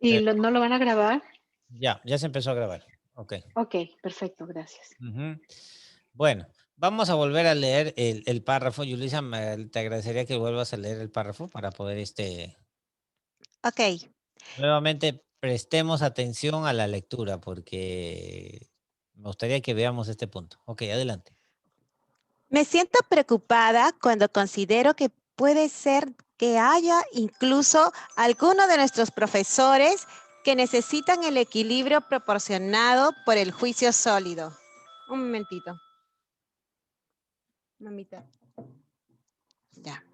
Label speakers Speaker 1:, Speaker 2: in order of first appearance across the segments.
Speaker 1: ¿Y
Speaker 2: Pero
Speaker 1: no lo van a grabar?
Speaker 2: ya se empezó a grabar. Ok.
Speaker 1: Ok, perfecto, gracias.
Speaker 2: Ujú. Bueno, vamos a volver a leer el párrafo. Yulisa, te agradecería que vuelvas a leer el párrafo para poder,
Speaker 3: Ok.
Speaker 2: nuevamente prestemos atención a la lectura porque me gustaría que veamos este punto. Ok, adelante.
Speaker 3: Me siento preocupada cuando considero que puede ser que haya incluso alguno de nuestros profesores que necesitan el equilibrio proporcionado por el juicio sólido. Un momentito. Mamita. Ya.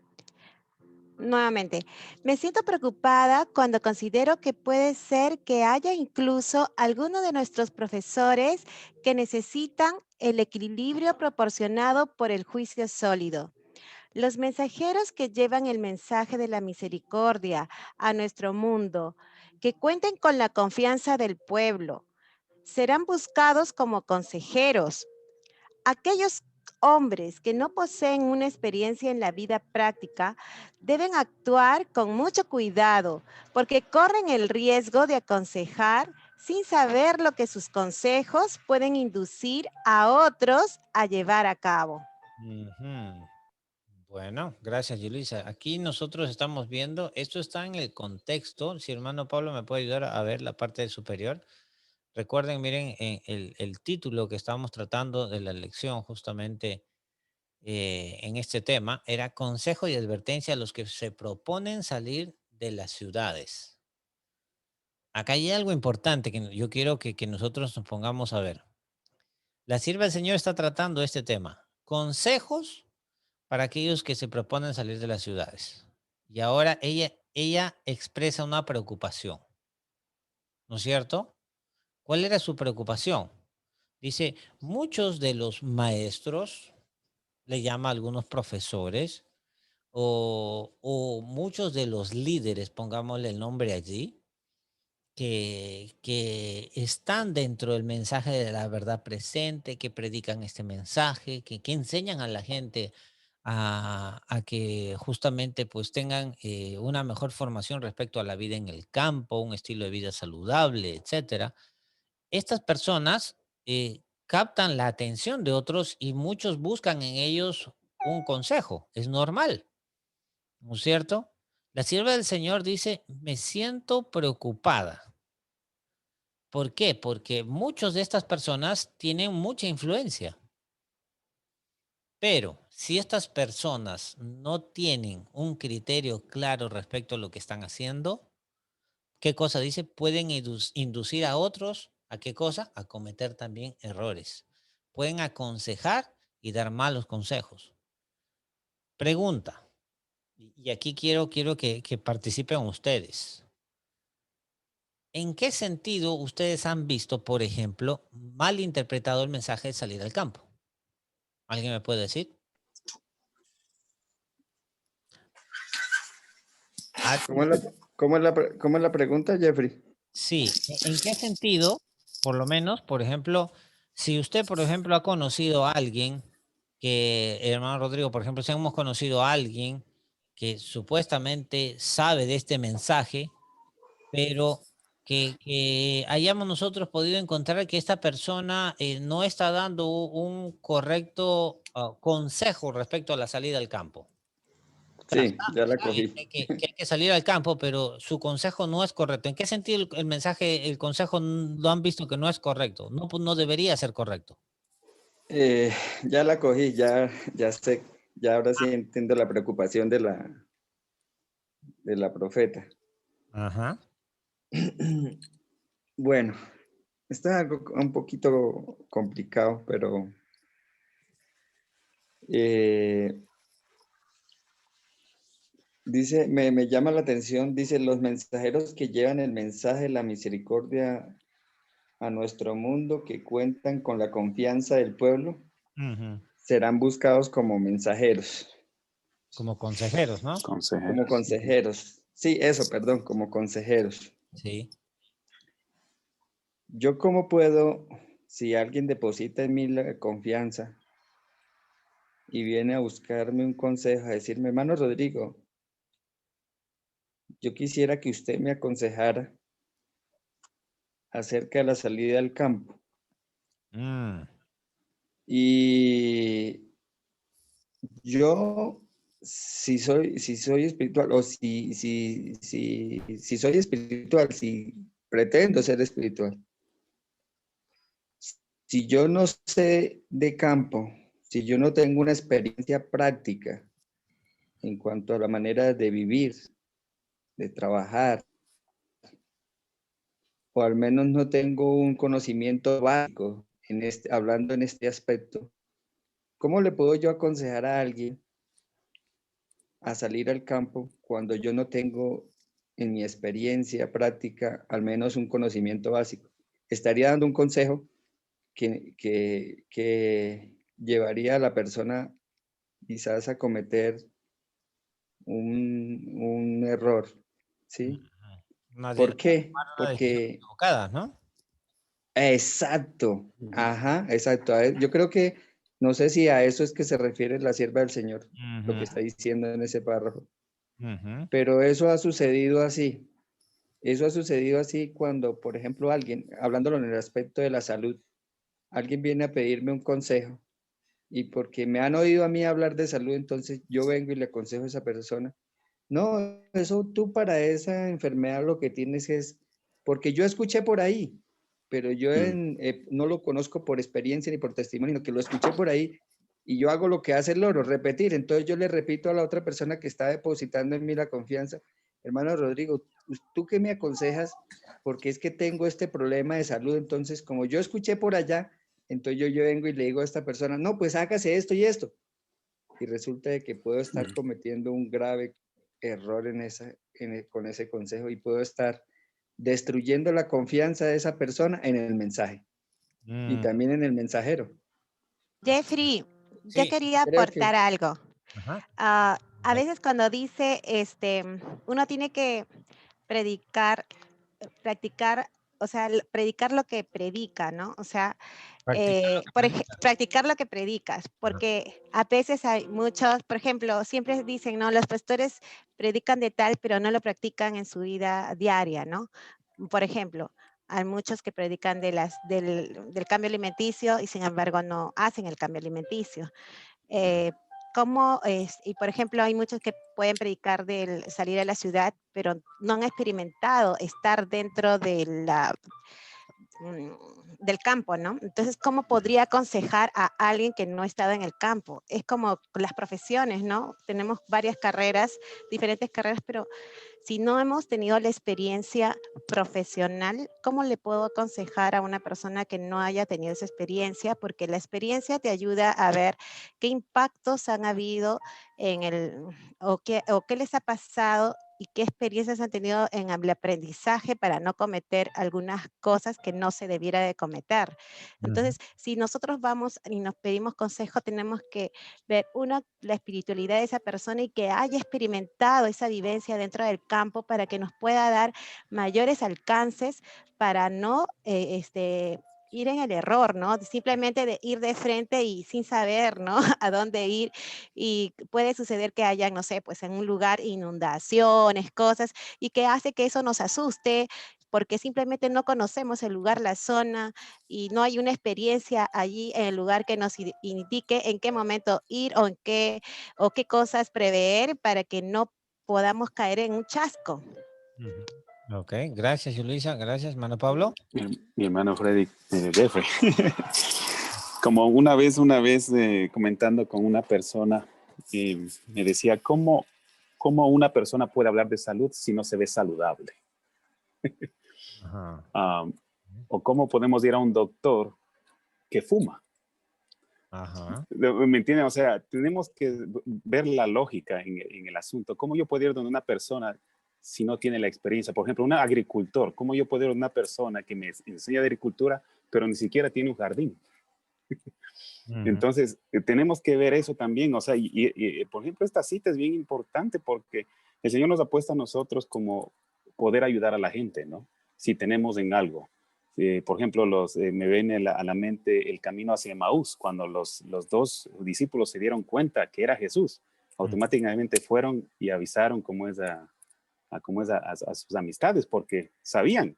Speaker 3: Nuevamente, me siento preocupada cuando considero que puede ser que haya incluso alguno de nuestros profesores que necesitan el equilibrio proporcionado por el juicio sólido. Los mensajeros que llevan el mensaje de la misericordia a nuestro mundo, que cuenten con la confianza del pueblo, serán buscados como consejeros. Aquellos hombres que no poseen una experiencia en la vida práctica deben actuar con mucho cuidado porque corren el riesgo de aconsejar sin saber lo que sus consejos pueden inducir a otros a llevar a cabo.
Speaker 2: Ujú. Bueno, gracias, Yulisa. Aquí nosotros estamos viendo, esto está en el contexto. Si hermano Pablo me puede ayudar a ver la parte superior. Recuerden, miren, el título que estábamos tratando de la lección justamente en este tema era consejo y advertencia a los que se proponen salir de las ciudades. Acá hay algo importante que yo quiero que nosotros nos pongamos a ver. La sierva del Señor está tratando este tema. Consejos para aquellos que se proponen salir de las ciudades. Y ahora ella expresa una preocupación, ¿no es cierto? ¿Cuál era su preocupación? Dice, muchos de los maestros, le llama a algunos profesores, o muchos de los líderes, pongámosle el nombre allí, que están dentro del mensaje de la verdad presente, que predican este mensaje, que enseñan a la gente a que justamente pues tengan una mejor formación respecto a la vida en el campo, un estilo de vida saludable, etcétera. Estas personas captan la atención de otros y muchos buscan en ellos un consejo. Es normal, ¿no es cierto? La sierva del Señor dice, me siento preocupada. ¿Por qué? Porque muchos de estas personas tienen mucha influencia, pero si estas personas no tienen un criterio claro respecto a lo que están haciendo, ¿qué cosa dice? Pueden inducir a otros a qué cosa? A cometer también errores. Pueden aconsejar y dar malos consejos. Pregunta, y aquí quiero que participen ustedes. ¿En qué sentido ustedes han visto, por ejemplo, mal interpretado el mensaje de salir al campo? ¿Alguien me puede decir? Ah,
Speaker 4: ¿Cómo es la pregunta, Jeffrey?
Speaker 2: sí, ¿en qué sentido? Por lo menos, por ejemplo, si usted, por ejemplo, ha conocido a alguien que, hermano Rodrigo, por ejemplo, si hemos conocido a alguien que supuestamente sabe de este mensaje, pero que hayamos nosotros podido encontrar que esta persona no está dando un correcto consejo respecto a la salida al campo. O sea,
Speaker 4: Sí, ya la
Speaker 2: sabe
Speaker 4: cogí.
Speaker 2: que hay que salir al campo, pero su consejo no es correcto. ¿En qué sentido el mensaje, el consejo lo han visto que no es correcto? No, pues no debería ser correcto.
Speaker 4: Eh, ya la cogí, ya sé, ya ahora sí entiendo la preocupación de la profeta.
Speaker 2: Ajá.
Speaker 4: Bueno, está algo un poquito complicado, pero eh, dice, me llama la atención, dice, los mensajeros que llevan el mensaje de la misericordia a nuestro mundo, que cuentan con la confianza del pueblo,
Speaker 2: Ujú.
Speaker 4: serán buscados como mensajeros,
Speaker 2: Como consejeros, ¿no?
Speaker 4: como
Speaker 5: Consejeros. Ujú.
Speaker 4: consejeros. Sí, eso, perdón, como consejeros.
Speaker 2: Sí.
Speaker 4: ¿Yo cómo puedo, si alguien deposita en mí la confianza y viene a buscarme un consejo, a decirme, hermano Rodrigo, yo quisiera que usted me aconsejara acerca de la salida al campo.
Speaker 2: Mm,
Speaker 4: Y yo, si soy espiritual, o si soy espiritual, si pretendo ser espiritual, si yo no sé de campo, si yo no tengo una experiencia práctica en cuanto a la manera de vivir, de trabajar, o al menos no tengo un conocimiento básico hablando en este aspecto, ¿cómo le puedo yo aconsejar a alguien a salir al campo cuando yo no tengo en mi experiencia práctica al menos un conocimiento básico? Estaría dando un consejo que llevaría a la persona quizás a cometer un error, ¿sí? ¿Por qué?
Speaker 2: una decisión
Speaker 4: Porque,
Speaker 2: equivocada, ¿no?
Speaker 4: exacto, ajá, exacto. Yo creo que, no sé si a eso es que se refiere la sierva del Señor, lo que
Speaker 2: Ujú,
Speaker 4: está diciendo en ese párrafo.
Speaker 2: ujú.
Speaker 4: Pero eso ha sucedido así. Eso ha sucedido así cuando, por ejemplo, alguien, hablándolo en el aspecto de la salud, alguien viene a pedirme un consejo y porque me han oído a mí hablar de salud, entonces yo vengo y le aconsejo a esa persona. No, eso tú para esa enfermedad lo que tienes es, porque yo escuché por ahí, pero yo no lo conozco por experiencia ni por testimonio, sino que lo escuché por ahí y yo hago lo que hace el loro, repetir. Entonces yo le repito a la otra persona que está depositando en mí la confianza, hermano Rodrigo, ¿tú qué me aconsejas? Porque es que tengo este problema de salud, entonces como yo escuché por allá, entonces yo vengo y le digo a esta persona, no, pues hágase esto y esto. Y resulta de que puedo estar cometiendo un grave error con ese consejo y puedo estar destruyendo la confianza de esa persona en el mensaje y
Speaker 2: Mm,
Speaker 4: también en el mensajero.
Speaker 3: Jeffrey, yo
Speaker 2: sí,
Speaker 3: quería
Speaker 4: Creo que
Speaker 3: aportar algo.
Speaker 2: ajá.
Speaker 3: A veces cuando dice, uno tiene que predicar, practicar, o sea, predicar lo que predica, ¿no? O sea,
Speaker 2: Practicar lo que predica.
Speaker 3: practicar lo que predicas,
Speaker 2: Ajá.
Speaker 3: porque a veces hay muchos, por ejemplo, siempre dicen, no, los pastores predican de tal, pero no lo practican en su vida diaria, ¿no? Por ejemplo, hay muchos que predican del cambio alimenticio y sin embargo no hacen el cambio alimenticio. Eh, y por ejemplo, hay muchos que pueden predicar del salir a la ciudad, pero no han experimentado estar dentro del campo, ¿no? Entonces, ¿cómo podría aconsejar a alguien que no ha estado en el campo? Es como las profesiones, ¿no? Tenemos varias carreras, diferentes carreras, pero si no hemos tenido la experiencia profesional, ¿cómo le puedo aconsejar a una persona que no haya tenido esa experiencia? Porque la experiencia te ayuda a ver qué impactos han habido o qué les ha pasado y qué experiencias han tenido en el aprendizaje para no cometer algunas cosas que no se debiera de cometer.
Speaker 2: Ujú.
Speaker 3: Entonces, si nosotros vamos y nos pedimos consejo, tenemos que ver, uno, la espiritualidad de esa persona y que haya experimentado esa vivencia dentro del campo para que nos pueda dar mayores alcances para no ir en el error, ¿no? Simplemente de ir de frente y sin saber, ¿no? A dónde ir. Y puede suceder que haya, no sé, pues en un lugar inundaciones, cosas, y que hace que eso nos asuste porque simplemente no conocemos el lugar, la zona, y no hay una experiencia allí en el lugar que nos indique en qué momento ir o qué cosas prever para que no podamos caer en un chasco.
Speaker 2: Ujú. Ok, gracias, Luisa. Gracias, mano Pablo.
Speaker 5: Mi hermano Freddy, Jeffrey. Como una vez comentando con una persona, me decía, ¿cómo una persona puede hablar de salud si no se ve saludable?
Speaker 2: Ajá.
Speaker 5: O cómo podemos ir a un doctor que fuma.
Speaker 2: Ajá.
Speaker 5: ¿Me entienden? O sea, tenemos que ver la lógica en el asunto. ¿Cómo yo puedo ir donde una persona si no tiene la experiencia? Por ejemplo, un agricultor. ¿Cómo yo puedo ir donde una persona que me enseña de agricultura, pero ni siquiera tiene un jardín?
Speaker 2: Ujú.
Speaker 5: Entonces, tenemos que ver eso también. O sea, por ejemplo, esta cita es bien importante porque el Señor nos ha puesto a nosotros como poder ayudar a la gente, ¿no? Si tenemos en algo. Por ejemplo, me viene a la mente el camino hacia Emaús, cuando los dos discípulos se dieron cuenta que era Jesús, automáticamente fueron y avisaron a sus amistades porque sabían.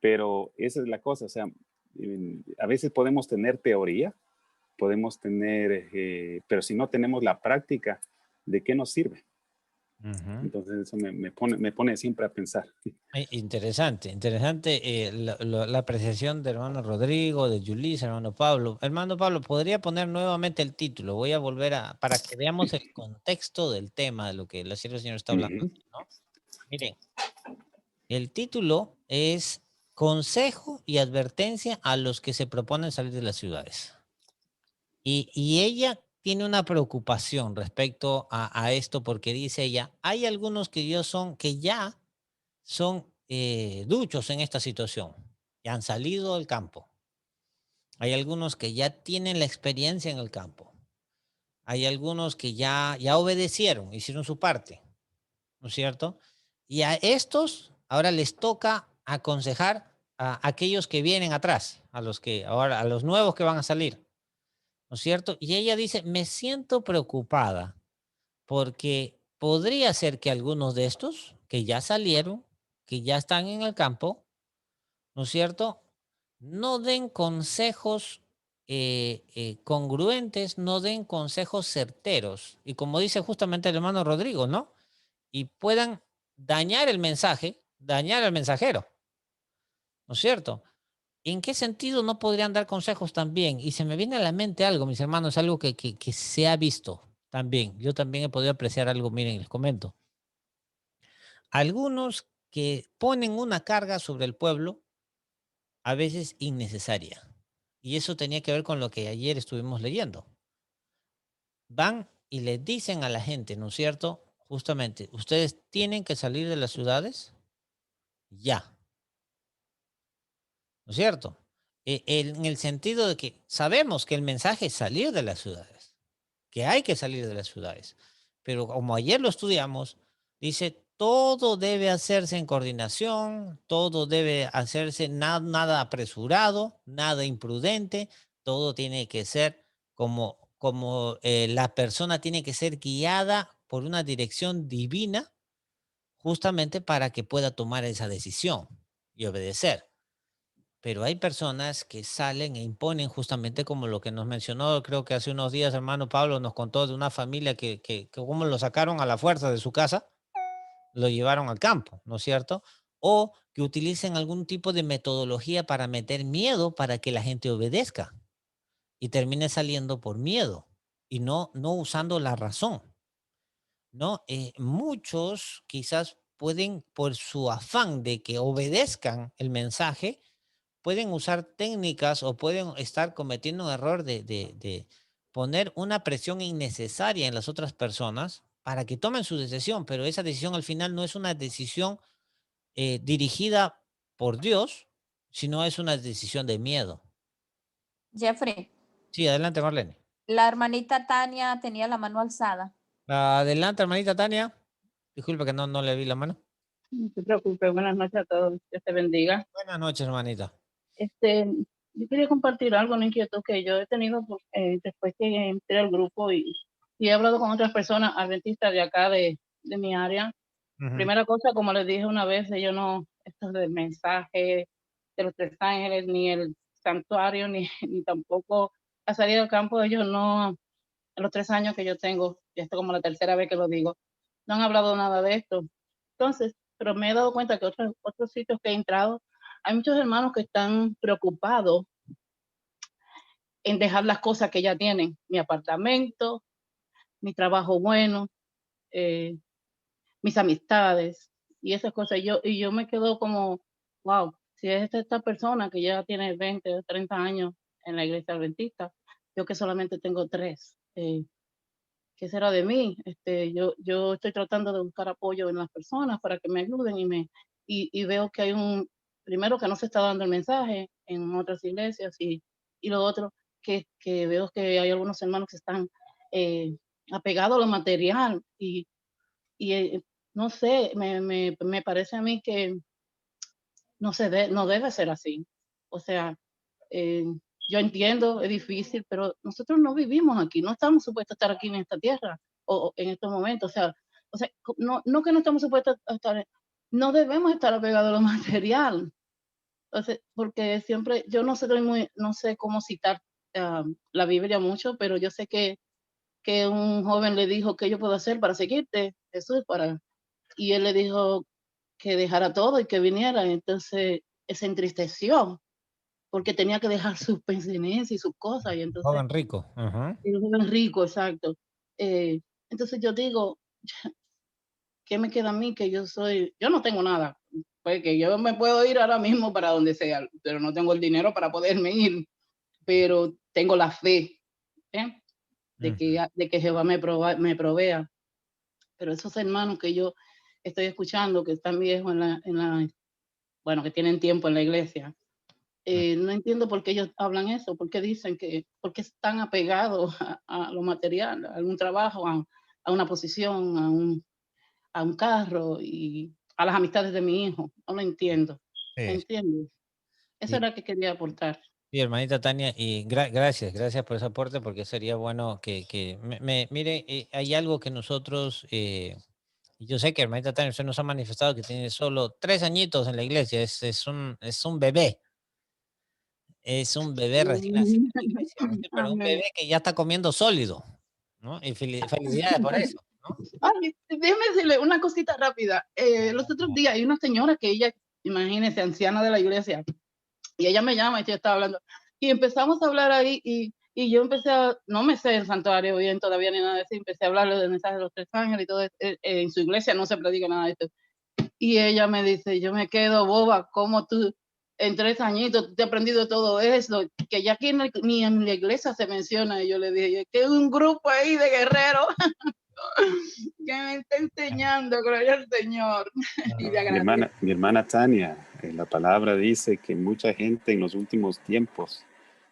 Speaker 5: Pero esa es la cosa, o sea, a veces podemos tener teoría, podemos tener, pero si no tenemos la práctica, ¿de qué nos sirve? Entonces eso me pone siempre a pensar.
Speaker 2: Interesante, interesante la apreciación de hermano Rodrigo, de Yulisa, hermano Pablo. Hermano Pablo, ¿podría poner nuevamente el título? Voy a volver para que veamos el contexto del tema de lo que la sierva del Señor está hablando, ¿no? Miren, el título es Consejo y advertencia a los que se proponen salir de las ciudades. Y ella tiene una preocupación respecto a esto porque dice ella, hay algunos que ya son duchos en esta situación, que han salido del campo. Hay algunos que ya tienen la experiencia en el campo. Hay algunos que ya obedecieron, hicieron su parte, ¿no es cierto? Y a estos ahora les toca aconsejar a aquellos que vienen atrás, a los nuevos que van a salir, ¿no es cierto? Y ella dice, me siento preocupada porque podría ser que algunos de estos que ya salieron, que ya están en el campo, ¿no es cierto? No den consejos congruentes, no den consejos certeros. Y como dice justamente el hermano Rodrigo, ¿no? Y puedan dañar el mensaje, dañar al mensajero, ¿no es cierto? ¿En qué sentido no podrían dar consejos también? Y se me viene a la mente algo, mis hermanos, algo que se ha visto también. Yo también he podido apreciar algo, miren, les comento. Algunos que ponen una carga sobre el pueblo, a veces innecesaria. Y eso tenía que ver con lo que ayer estuvimos leyendo. Van y le dicen a la gente, ¿no es cierto? Justamente, ustedes tienen que salir de las ciudades ya, ¿no es cierto? En el sentido de que sabemos que el mensaje es salir de las ciudades, que hay que salir de las ciudades. Pero como ayer lo estudiamos, dice, todo debe hacerse en coordinación, todo debe hacerse nada apresurado, nada imprudente, todo tiene que ser como la persona tiene que ser guiada por una dirección divina, justamente para que pueda tomar esa decisión y obedecer. Pero hay personas que salen e imponen justamente como lo que nos mencionó, creo que hace unos días, hermano Pablo nos contó de una familia que como lo sacaron a la fuerza de su casa, lo llevaron al campo, ¿no es cierto? O que utilicen algún tipo de metodología para meter miedo para que la gente obedezca y termine saliendo por miedo y no usando la razón, ¿no? Muchos quizás pueden, por su afán de que obedezcan el mensaje, pueden usar técnicas o pueden estar cometiendo un error de poner una presión innecesaria en las otras personas para que tomen su decisión, pero esa decisión al final no es una decisión dirigida por Dios, sino es una decisión de miedo.
Speaker 6: Jeffrey,
Speaker 2: Sí, adelante, Marlene.
Speaker 6: la hermanita Tania tenía la mano alzada.
Speaker 2: Adelante, hermanita Tania. Disculpe que no le vi la mano.
Speaker 7: No se preocupe, buenas noches a todos, Dios te bendiga.
Speaker 2: Buenas noches, hermanita.
Speaker 7: Yo quería compartir algo, una inquietud que yo he tenido después que entré al grupo y he hablado con otras personas adventistas de acá, de mi área. Primera cosa, como les dije una vez, yo no, esto del mensaje de los 3 ángeles, ni el santuario, ni tampoco la salida del campo, ellos no, en los 3 años que yo tengo, y esto como la tercera vez que lo digo, no han hablado nada de esto. Entonces, pero me he dado cuenta que otros sitios que he entrado, hay muchos hermanos que están preocupados en dejar las cosas que ya tienen, mi apartamento, mi trabajo bueno, mis amistades y esas cosas. Y yo me quedo como, wow, si es esta persona que ya tiene 20 o 30 años en la iglesia adventista, yo que solamente tengo 3, ¿qué será de mí? Yo estoy tratando de buscar apoyo en las personas para que me ayuden y veo que hay primero que no se está dando el mensaje en otras iglesias y lo otro que veo que hay algunos hermanos que están apegados a lo material y no sé, me parece a mí que no debe ser así. O sea, yo entiendo, es difícil, pero nosotros no vivimos aquí, no estamos supuestos a estar aquí en esta tierra o en estos momentos. O sea, no que no estamos supuestos a estar, no debemos estar apegados a lo material. O sea, porque siempre, yo no sé, no sé cómo citar la Biblia mucho, pero yo sé que un joven le dijo, ¿qué yo puedo hacer para seguirte, Jesús? Y él le dijo que dejara todo y que viniera. Entonces, se entristeció porque tenía que dejar sus pertenencias y sus cosas. Y entonces,
Speaker 2: Joven rico. Ajá.
Speaker 7: el joven rico, exacto. Eh, entonces yo digo, ¿qué me queda a mí? Que yo no tengo nada. Pues que yo me puedo ir ahora mismo para donde sea, pero no tengo el dinero para poderme ir. Pero tengo la fe, ¿eh? De que Jehová me provea. Pero esos hermanos que yo estoy escuchando, que están viejos bueno, que tienen tiempo en la iglesia, no entiendo por qué ellos hablan eso, por qué dicen porque están apegados a lo material, a un trabajo, a una posición, a un carro y a las amistades de mi hijo. No lo entiendo.
Speaker 2: Sí,
Speaker 7: ¿Entiendes? Eso
Speaker 2: sí,
Speaker 7: era que quería aportar.
Speaker 2: sí, hermanita Tania, y gracias, gracias por ese aporte, porque sería bueno mire, hay algo que nosotros, y yo sé que hermanita Tania, usted nos ha manifestado que tiene solo 3 añitos en la iglesia, es un bebé recién nacido en la iglesia, ¿no? Pero un bebé
Speaker 7: Amén.
Speaker 2: que ya está comiendo sólido, ¿no? Y felicidades por eso, ¿no?
Speaker 7: Ay, déjeme decirle una cosita rápida. Los otros días hay una señora que ella, imagínese, anciana de la iglesia, y ella me llama y yo estaba hablando. Y empezamos a hablar ahí y yo empecé no me sé el santuario bien todavía ni nada de eso, y empecé a hablarle del mensaje de los 3 ángeles y todo eso. En su iglesia no se predica nada de esto. Y ella me dice, yo me quedo boba, ¿cómo tú en 3 añitos te has aprendido todo eso? Que ya aquí ni en la iglesia se menciona. Y yo le dije, que es un grupo ahí de guerreros que me está enseñando, gloria al Señor. Y le agradezco.
Speaker 5: Mi hermana Tania, la palabra dice que mucha gente en los últimos tiempos,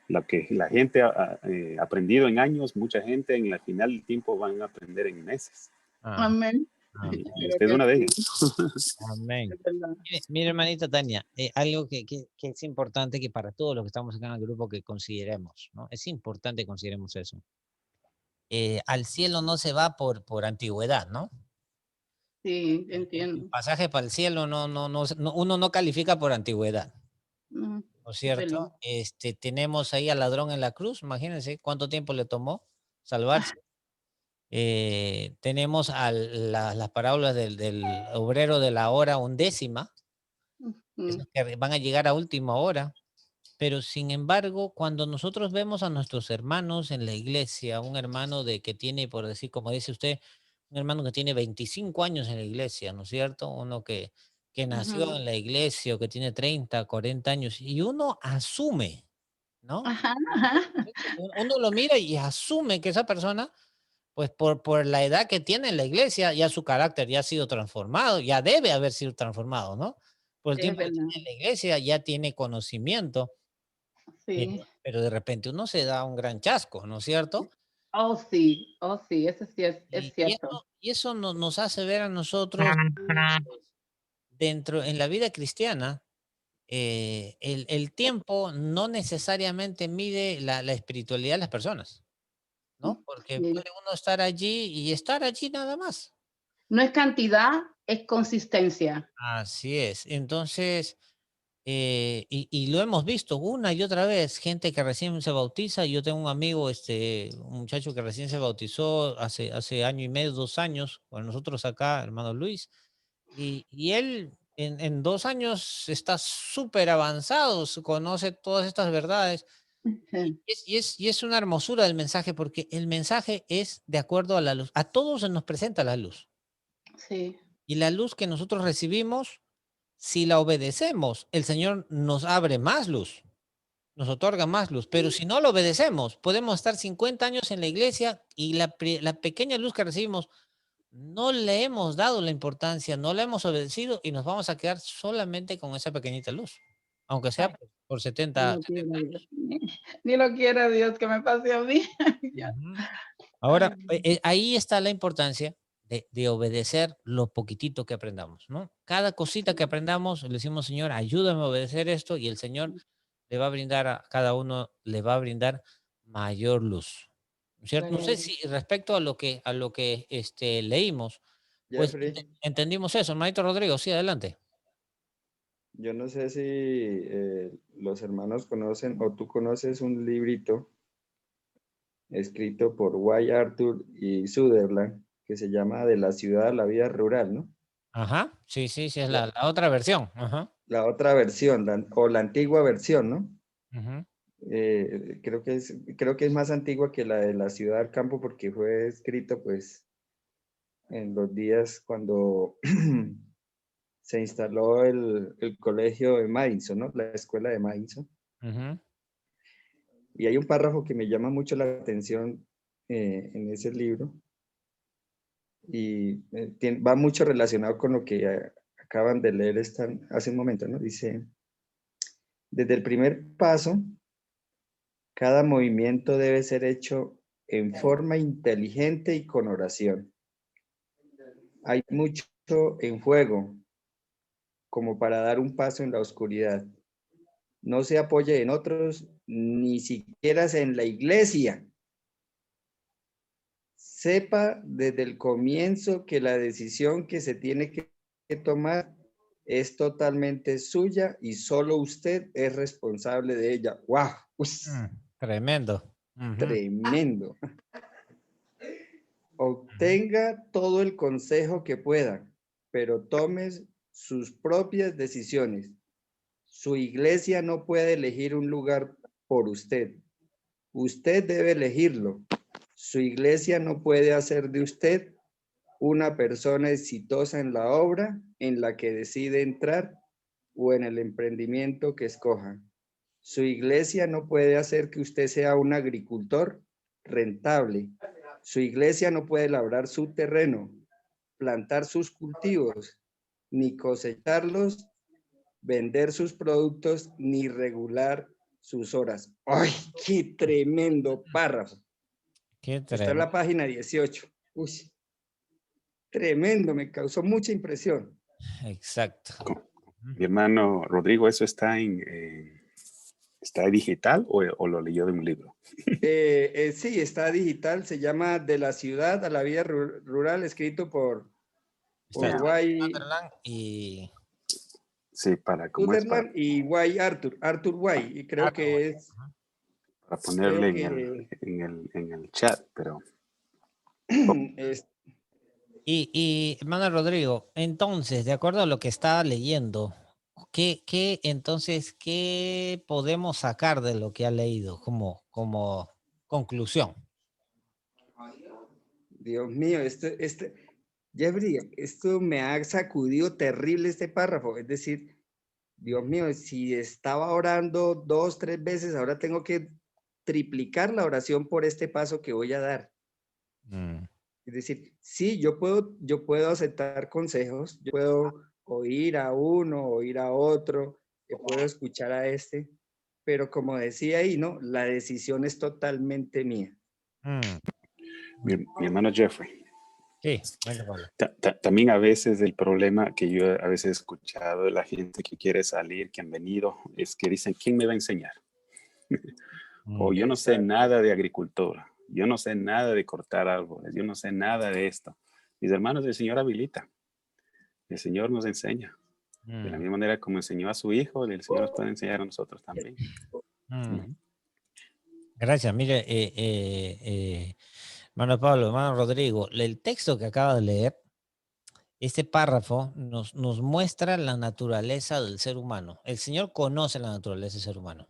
Speaker 5: lo que la gente ha aprendido en años, mucha gente en la final del tiempo van a aprender en meses.
Speaker 2: Ah,
Speaker 7: Amén.
Speaker 2: amén.
Speaker 5: Y usted es una de ellas.
Speaker 2: Amén.
Speaker 7: Es verdad.
Speaker 2: Mire, hermanita Tania, algo que es importante que para todos los que estamos acá en el grupo que consideremos, ¿no? Es importante que consideremos eso. Al cielo no se va por antigüedad, ¿no?
Speaker 7: Sí,
Speaker 2: El
Speaker 7: entiendo.
Speaker 2: pasaje para el cielo uno no califica por antigüedad,
Speaker 7: Mm,
Speaker 2: ¿no es
Speaker 7: es verdad.
Speaker 2: cierto? Tenemos ahí al ladrón en la cruz, imagínense cuánto tiempo le tomó salvarse. Tenemos las parábolas del obrero de la hora undécima,
Speaker 7: Mm,
Speaker 2: esos que van a llegar a última hora. Pero sin embargo, cuando nosotros vemos a nuestros hermanos en la iglesia, un hermano que tiene, por decir, como dice usted, un hermano que tiene 25 años en la iglesia, ¿no es cierto? Uno que nació
Speaker 7: ujú.
Speaker 2: en la iglesia o que tiene 30, 40 años, y uno asume, ¿no?
Speaker 7: Ajá, ajá.
Speaker 2: Uno lo mira y asume que esa persona, pues por la edad que tiene en la iglesia, ya su carácter ya ha sido transformado, ya debe haber sido transformado, ¿no? Por el
Speaker 7: Es
Speaker 2: tiempo que tiene
Speaker 7: verdad.
Speaker 2: en la iglesia, ya tiene conocimiento.
Speaker 7: Sí.
Speaker 2: Pero de repente uno se da un gran chasco, ¿no es cierto?
Speaker 7: Oh, sí, eso sí es
Speaker 2: Y
Speaker 7: cierto.
Speaker 2: eso nos hace ver a nosotros en la vida cristiana, el tiempo no necesariamente mide la espiritualidad de las personas, ¿no? Porque
Speaker 7: Sí.
Speaker 2: puede uno estar allí y estar allí nada más.
Speaker 7: No es cantidad, es consistencia.
Speaker 2: Así es. Entonces, y lo hemos visto una y otra vez, gente que recién se bautiza. Yo tengo un amigo, un muchacho que recién se bautizó hace año y medio, 2 años, con nosotros acá, hermano Luis, y él en 2 años está súper avanzado, conoce todas estas verdades.
Speaker 7: Ujú.
Speaker 2: Y es una hermosura del mensaje, porque el mensaje es de acuerdo a la luz. A todos se nos presenta la luz.
Speaker 7: Sí,
Speaker 2: Y la luz que nosotros recibimos, si la obedecemos, el Señor nos abre más luz, nos otorga más luz. Pero si no lo obedecemos, podemos estar 50 años en la iglesia y la pequeña luz que recibimos no le hemos dado la importancia, no la hemos obedecido y nos vamos a quedar solamente con esa pequeñita luz, aunque sea
Speaker 7: ay,
Speaker 2: por
Speaker 7: ni
Speaker 2: 70,
Speaker 7: lo quiera
Speaker 2: 70
Speaker 7: Dios.
Speaker 2: años.
Speaker 7: Ni lo quiera Dios que me pase a mí. Ya.
Speaker 2: Ujú.
Speaker 7: Ay,
Speaker 2: Ahora, ahí está la importancia de obedecer lo poquitito que aprendamos, ¿no? Cada cosita que aprendamos, le decimos, Señor, ayúdame a obedecer esto, y el Señor le va a brindar a cada uno, le va a brindar mayor luz, ¿no es cierto? No
Speaker 7: gloria a
Speaker 2: sé
Speaker 7: Dios.
Speaker 2: si respecto a lo que leímos, pues
Speaker 4: Jeffrey,
Speaker 2: entendimos eso. Hermanito Rodrigo, sí, adelante.
Speaker 4: Yo no sé si los hermanos conocen o tú conoces un librito escrito por Guy Arthur y Sutherland que se llama De la ciudad a la vida rural, ¿no?
Speaker 2: Ajá, sí, sí, sí, es
Speaker 4: La,
Speaker 2: la otra versión. Ajá.
Speaker 4: la otra versión, o la antigua versión, ¿no?
Speaker 2: Ujú.
Speaker 4: Creo que es más antigua que la de la ciudad al campo porque fue escrito pues en los días cuando se instaló el colegio de Madison, ¿no? La escuela de Madison.
Speaker 2: Ujú.
Speaker 4: Y hay un párrafo que me llama mucho la atención en ese libro y va mucho relacionado con lo que acaban de leer hace un momento, ¿no? Dice, desde el primer paso, cada movimiento debe ser hecho en forma inteligente y con oración. Hay mucho en juego como para dar un paso en la oscuridad. No se apoye en otros, ni siquiera en la iglesia. Sepa desde el comienzo que la decisión que se tiene que tomar es totalmente suya y solo usted es responsable de ella. ¡Wow!
Speaker 2: Tremendo. Ujú.
Speaker 4: Tremendo. Obtenga todo el consejo que pueda, pero tome sus propias decisiones. Su iglesia no puede elegir un lugar por usted. Usted debe elegirlo. Su iglesia no puede hacer de usted una persona exitosa en la obra en la que decide entrar o en el emprendimiento que escoja. Su iglesia no puede hacer que usted sea un agricultor rentable. Su iglesia no puede labrar su terreno, plantar sus cultivos, ni cosecharlos, vender sus productos, ni regular sus horas. ¡Ay, qué tremendo párrafo!
Speaker 2: Qué
Speaker 4: Está en
Speaker 2: tremendo.
Speaker 4: la página 18. Uy, tremendo, me causó mucha impresión.
Speaker 2: Exacto.
Speaker 5: Mi hermano Rodrigo, ¿eso está está digital o lo leyó de un libro?
Speaker 4: Sí, está digital, se llama De la ciudad a la vida rural, escrito por
Speaker 2: Está
Speaker 4: Guy
Speaker 2: Sutherland y
Speaker 5: Sí, para
Speaker 4: Sutherland y Guy Arthur Guy, y creo
Speaker 2: Arthur.
Speaker 4: que es,
Speaker 5: para
Speaker 4: creo
Speaker 5: ponerle
Speaker 4: que
Speaker 5: en el chat, pero
Speaker 4: es,
Speaker 2: Y hermano Rodrigo, entonces, de acuerdo a lo que estaba leyendo, ¿qué podemos sacar de lo que ha leído como conclusión?
Speaker 4: Dios mío, Jeffrey, esto me ha sacudido terrible este párrafo, es decir, Dios mío, si estaba orando 2, 3 veces, ahora tengo que triplicar la oración por este paso que voy a dar.
Speaker 2: Mm.
Speaker 4: Es decir, sí, yo puedo aceptar consejos, yo puedo oír a uno, oír a otro, yo puedo escuchar a este, pero como decía ahí, ¿no? La decisión es totalmente mía.
Speaker 2: Mm.
Speaker 5: mi hermano Jeffrey,
Speaker 2: Sí, venga, Pablo.
Speaker 5: también a veces el problema que yo a veces he escuchado de la gente que quiere salir, que han venido, es que dicen, ¿quién me va a enseñar? O yo no sé nada de agricultura, yo no sé nada de cortar árboles, yo no sé nada de esto. Mis hermanos, el Señor habilita, el Señor nos enseña. De la
Speaker 2: Mm.
Speaker 5: misma manera como enseñó a su hijo, el Señor nos puede enseñar a nosotros también.
Speaker 2: Mm. Gracias. Mire, hermano Pablo, hermano Rodrigo, el texto que acaba de leer, este párrafo nos muestra la naturaleza del ser humano. El Señor conoce la naturaleza del ser humano.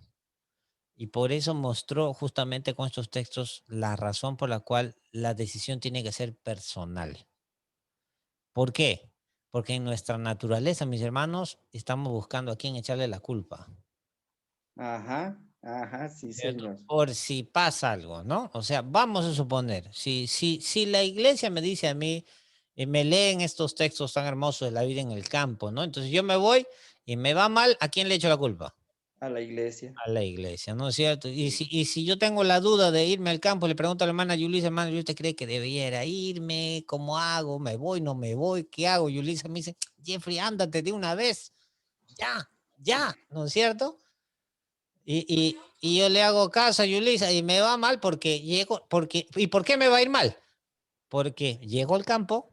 Speaker 2: Y por eso mostró justamente con estos textos la razón por la cual la decisión tiene que ser personal. ¿Por qué? Porque en nuestra naturaleza, mis hermanos, estamos buscando a quién echarle la culpa.
Speaker 4: Ajá, sí,
Speaker 2: ¿Cierto?
Speaker 4: señor.
Speaker 2: Por si pasa algo, ¿no? O sea, vamos a suponer, si la iglesia me dice a mí, me leen estos textos tan hermosos de la vida en el campo, ¿no? Entonces yo me voy y me va mal, ¿a quién le echo la culpa?
Speaker 4: A la iglesia.
Speaker 2: A la iglesia, ¿no es cierto? Y si yo tengo la duda de irme al campo, le pregunto a la hermana Yulisa, ¿usted cree que debiera irme? ¿Cómo hago? ¿Me voy? ¿No me voy? ¿Qué hago? Yulisa me dice, Jeffrey, ándate de una vez. Ya, ¿no es cierto? Y yo le hago caso a Yulisa y me va mal porque ¿y por qué me va a ir mal? Porque llego al campo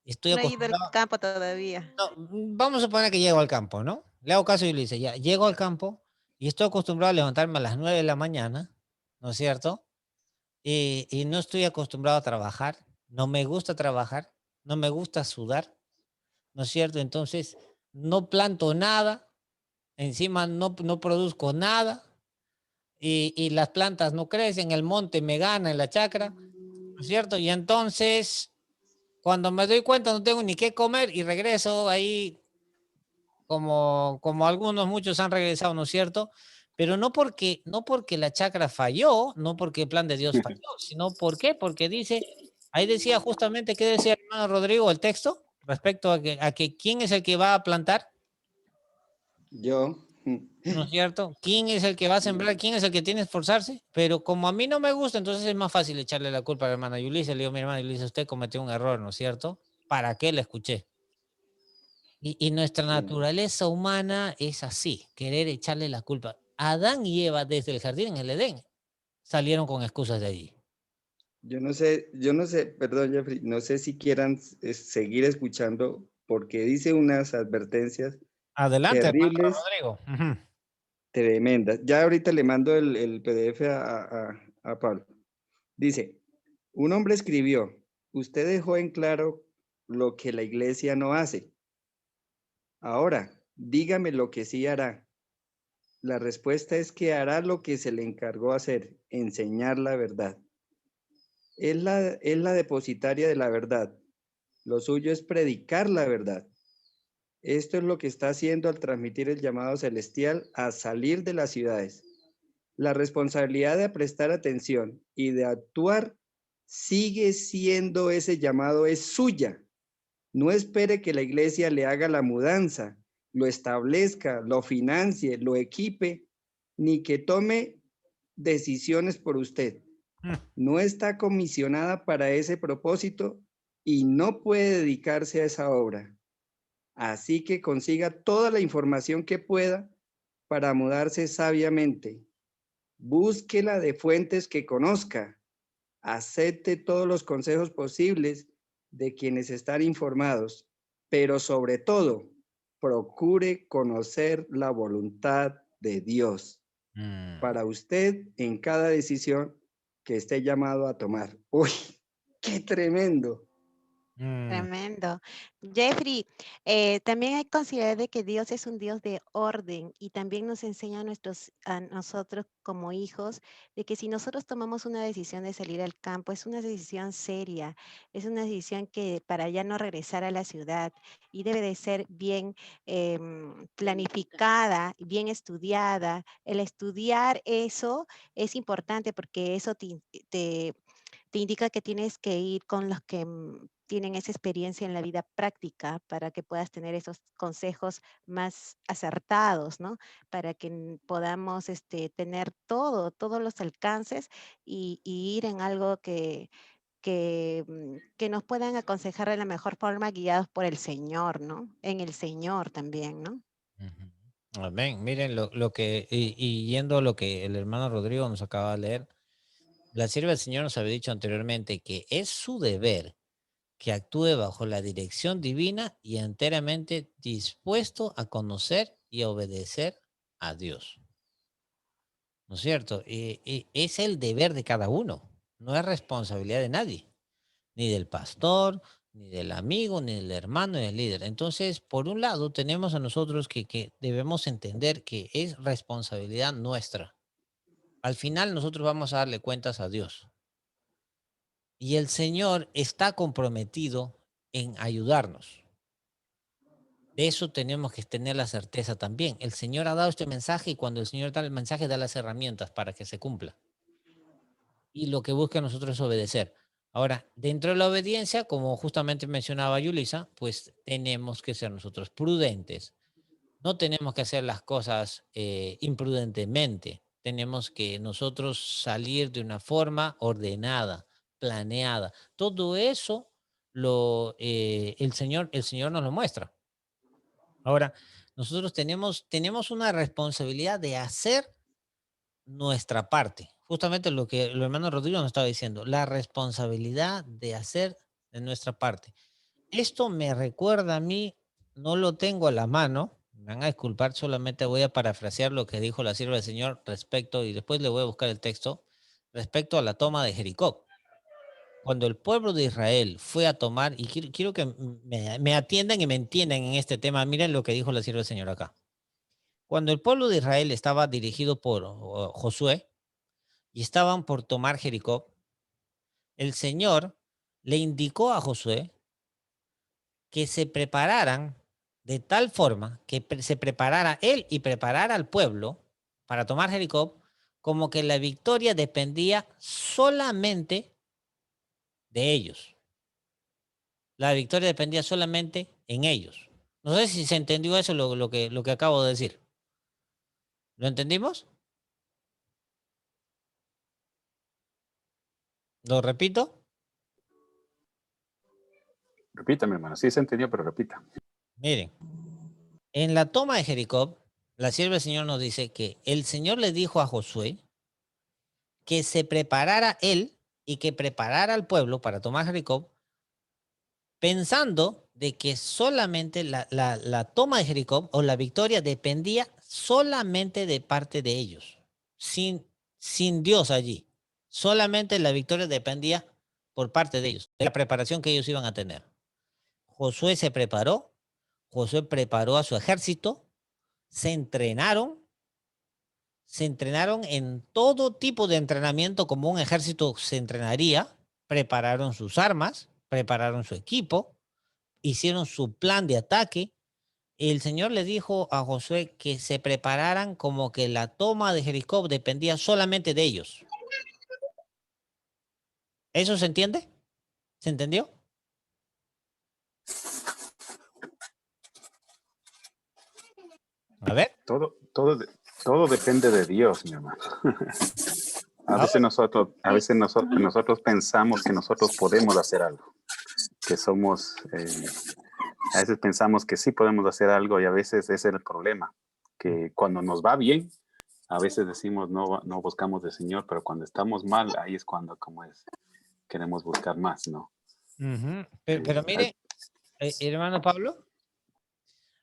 Speaker 2: Estoy
Speaker 3: No he ido al
Speaker 2: acostumbrado.
Speaker 3: campo todavía.
Speaker 2: No, vamos a suponer que llego al campo, ¿no? Le hago caso y le dice, ya, llego al campo y estoy acostumbrado a levantarme a las 9 de la mañana, ¿no es cierto? Y no estoy acostumbrado a trabajar, no me gusta trabajar, no me gusta sudar, ¿no es cierto? Entonces, no planto nada, encima no produzco nada y las plantas no crecen, el monte me gana en la chacra, ¿no es cierto? Y entonces, cuando me doy cuenta no tengo ni qué comer y regreso ahí como algunos, muchos han regresado, ¿no es cierto? Pero no porque la chacra falló, no porque el plan de Dios falló, sino ¿por qué? Porque dice, ahí decía justamente, ¿qué decía el hermano Rodrigo el texto? Respecto a que quién es el que va a plantar,
Speaker 4: Yo,
Speaker 2: ¿no es cierto? ¿Quién es el que va a sembrar? ¿Quién es el que tiene que esforzarse? Pero como a mí no me gusta, entonces es más fácil echarle la culpa a la hermana Yulisa. Le digo, mi hermana Yulisa, usted cometió un error, ¿no es cierto? ¿Para qué le escuché? Y nuestra
Speaker 4: sí.
Speaker 2: naturaleza humana es así, querer echarle la culpa. Adán y Eva desde el jardín en el Edén salieron con excusas de allí.
Speaker 4: Yo no sé, perdón, Jeffrey, no sé si quieran seguir escuchando porque dice unas advertencias
Speaker 2: Adelante, hermano
Speaker 4: terribles,
Speaker 2: Rodrigo. Ujú.
Speaker 4: tremendas. Ya ahorita le mando el PDF a Pablo. Dice, un hombre escribió, usted dejó en claro lo que la iglesia no hace. Ahora, dígame lo que sí hará. La respuesta es que hará lo que se le encargó hacer, enseñar la verdad. Es la depositaria de la verdad. Lo suyo es predicar la verdad. Esto es lo que está haciendo al transmitir el llamado celestial a salir de las ciudades. La responsabilidad de prestar atención y de actuar sigue siendo ese llamado, es suya. No espere que la iglesia le haga la mudanza, lo establezca, lo financie, lo equipe, ni que tome decisiones por usted. No está comisionada para ese propósito y no puede dedicarse a esa obra. Así que consiga toda la información que pueda para mudarse sabiamente. Búsquela de fuentes que conozca. Acepte todos los consejos posibles de quienes están informados, pero sobre todo, procure conocer la voluntad de Dios
Speaker 2: Mm,
Speaker 4: para usted en cada decisión que esté llamado a tomar. Uy, qué tremendo.
Speaker 2: mm,
Speaker 3: Tremendo. Jeffrey, también hay que considerar de que Dios es un Dios de orden y también nos enseña a nosotros como hijos de que si nosotros tomamos una decisión de salir al campo, es una decisión seria, es una decisión que para ya no regresar a la ciudad y debe de ser bien planificada, bien estudiada. El estudiar eso es importante porque eso te indica que tienes que ir con los que tienen esa experiencia en la vida práctica para que puedas tener esos consejos más acertados, ¿no? Para que podamos tener todos los alcances y ir en algo que nos puedan aconsejar de la mejor forma guiados por el Señor, ¿no? En el Señor también, ¿no?
Speaker 2: ujú. Amén. Miren lo que, y yendo a lo que el hermano Rodrigo nos acaba de leer, la sierva del Señor nos había dicho anteriormente que es su deber que actúe bajo la dirección divina y enteramente dispuesto a conocer y a obedecer a Dios. ¿No es cierto? Es el deber de cada uno, no es responsabilidad de nadie, ni del pastor, ni del amigo, ni del hermano, ni del líder. Entonces, por un lado, tenemos a nosotros que debemos entender que es responsabilidad nuestra. Al final, nosotros vamos a darle cuentas a Dios. Y el Señor está comprometido en ayudarnos. De eso tenemos que tener la certeza también. El Señor ha dado este mensaje y cuando el Señor da el mensaje, da las herramientas para que se cumpla. Y lo que busca nosotros es obedecer. Ahora, dentro de la obediencia, como justamente mencionaba Yulisa, pues tenemos que ser nosotros prudentes. No tenemos que hacer las cosas imprudentemente. Tenemos que nosotros salir de una forma ordenada, planeada. Todo eso el Señor nos lo muestra. Ahora, nosotros tenemos una responsabilidad de hacer nuestra parte. Justamente lo que el hermano Rodrigo nos estaba diciendo, la responsabilidad de hacer de nuestra parte. Esto me recuerda a mí, no lo tengo a la mano, me van a disculpar, solamente voy a parafrasear lo que dijo la sierva del Señor respecto, y después le voy a buscar el texto, respecto a la toma de Jericó. Cuando el pueblo de Israel fue a tomar, y quiero que me atiendan y me entiendan en este tema, miren lo que dijo la sierva del Señor acá. Cuando el pueblo de Israel estaba dirigido por Josué y estaban por tomar Jericó, el Señor le indicó a Josué que se prepararan de tal forma que se preparara él y preparara al pueblo para tomar Jericó, como que la victoria dependía solamente de ellos. La victoria dependía solamente en ellos. No sé si se entendió eso lo que acabo de decir. ¿Lo entendimos? ¿Lo repito?
Speaker 5: Repítame, hermano. Sí se entendió, pero repita.
Speaker 2: Miren, en la toma de Jericó, la sierva del Señor nos dice que el Señor le dijo a Josué que se preparara él y que preparara al pueblo para tomar Jericó, pensando de que solamente la toma de Jericó o la victoria dependía solamente de parte de ellos, sin Dios allí. Solamente la victoria dependía por parte de ellos, de la preparación que ellos iban a tener. Josué se preparó, Josué preparó a su ejército, se entrenaron, se entrenaron en todo tipo de entrenamiento como un ejército se entrenaría, prepararon sus armas, prepararon su equipo, hicieron su plan de ataque. El Señor le dijo a Josué que se prepararan como que la toma de Jericó dependía solamente de ellos. ¿Eso se entiende? ¿Se entendió? A ver.
Speaker 5: Todo depende de Dios, mi hermano. A veces nosotros pensamos que nosotros podemos hacer algo, que somos, a veces pensamos que sí podemos hacer algo y a veces ese es el problema, que cuando nos va bien, a veces decimos no buscamos del Señor, pero cuando estamos mal, ahí es cuando queremos buscar más, ¿no?
Speaker 2: Pero mire, hermano Pablo,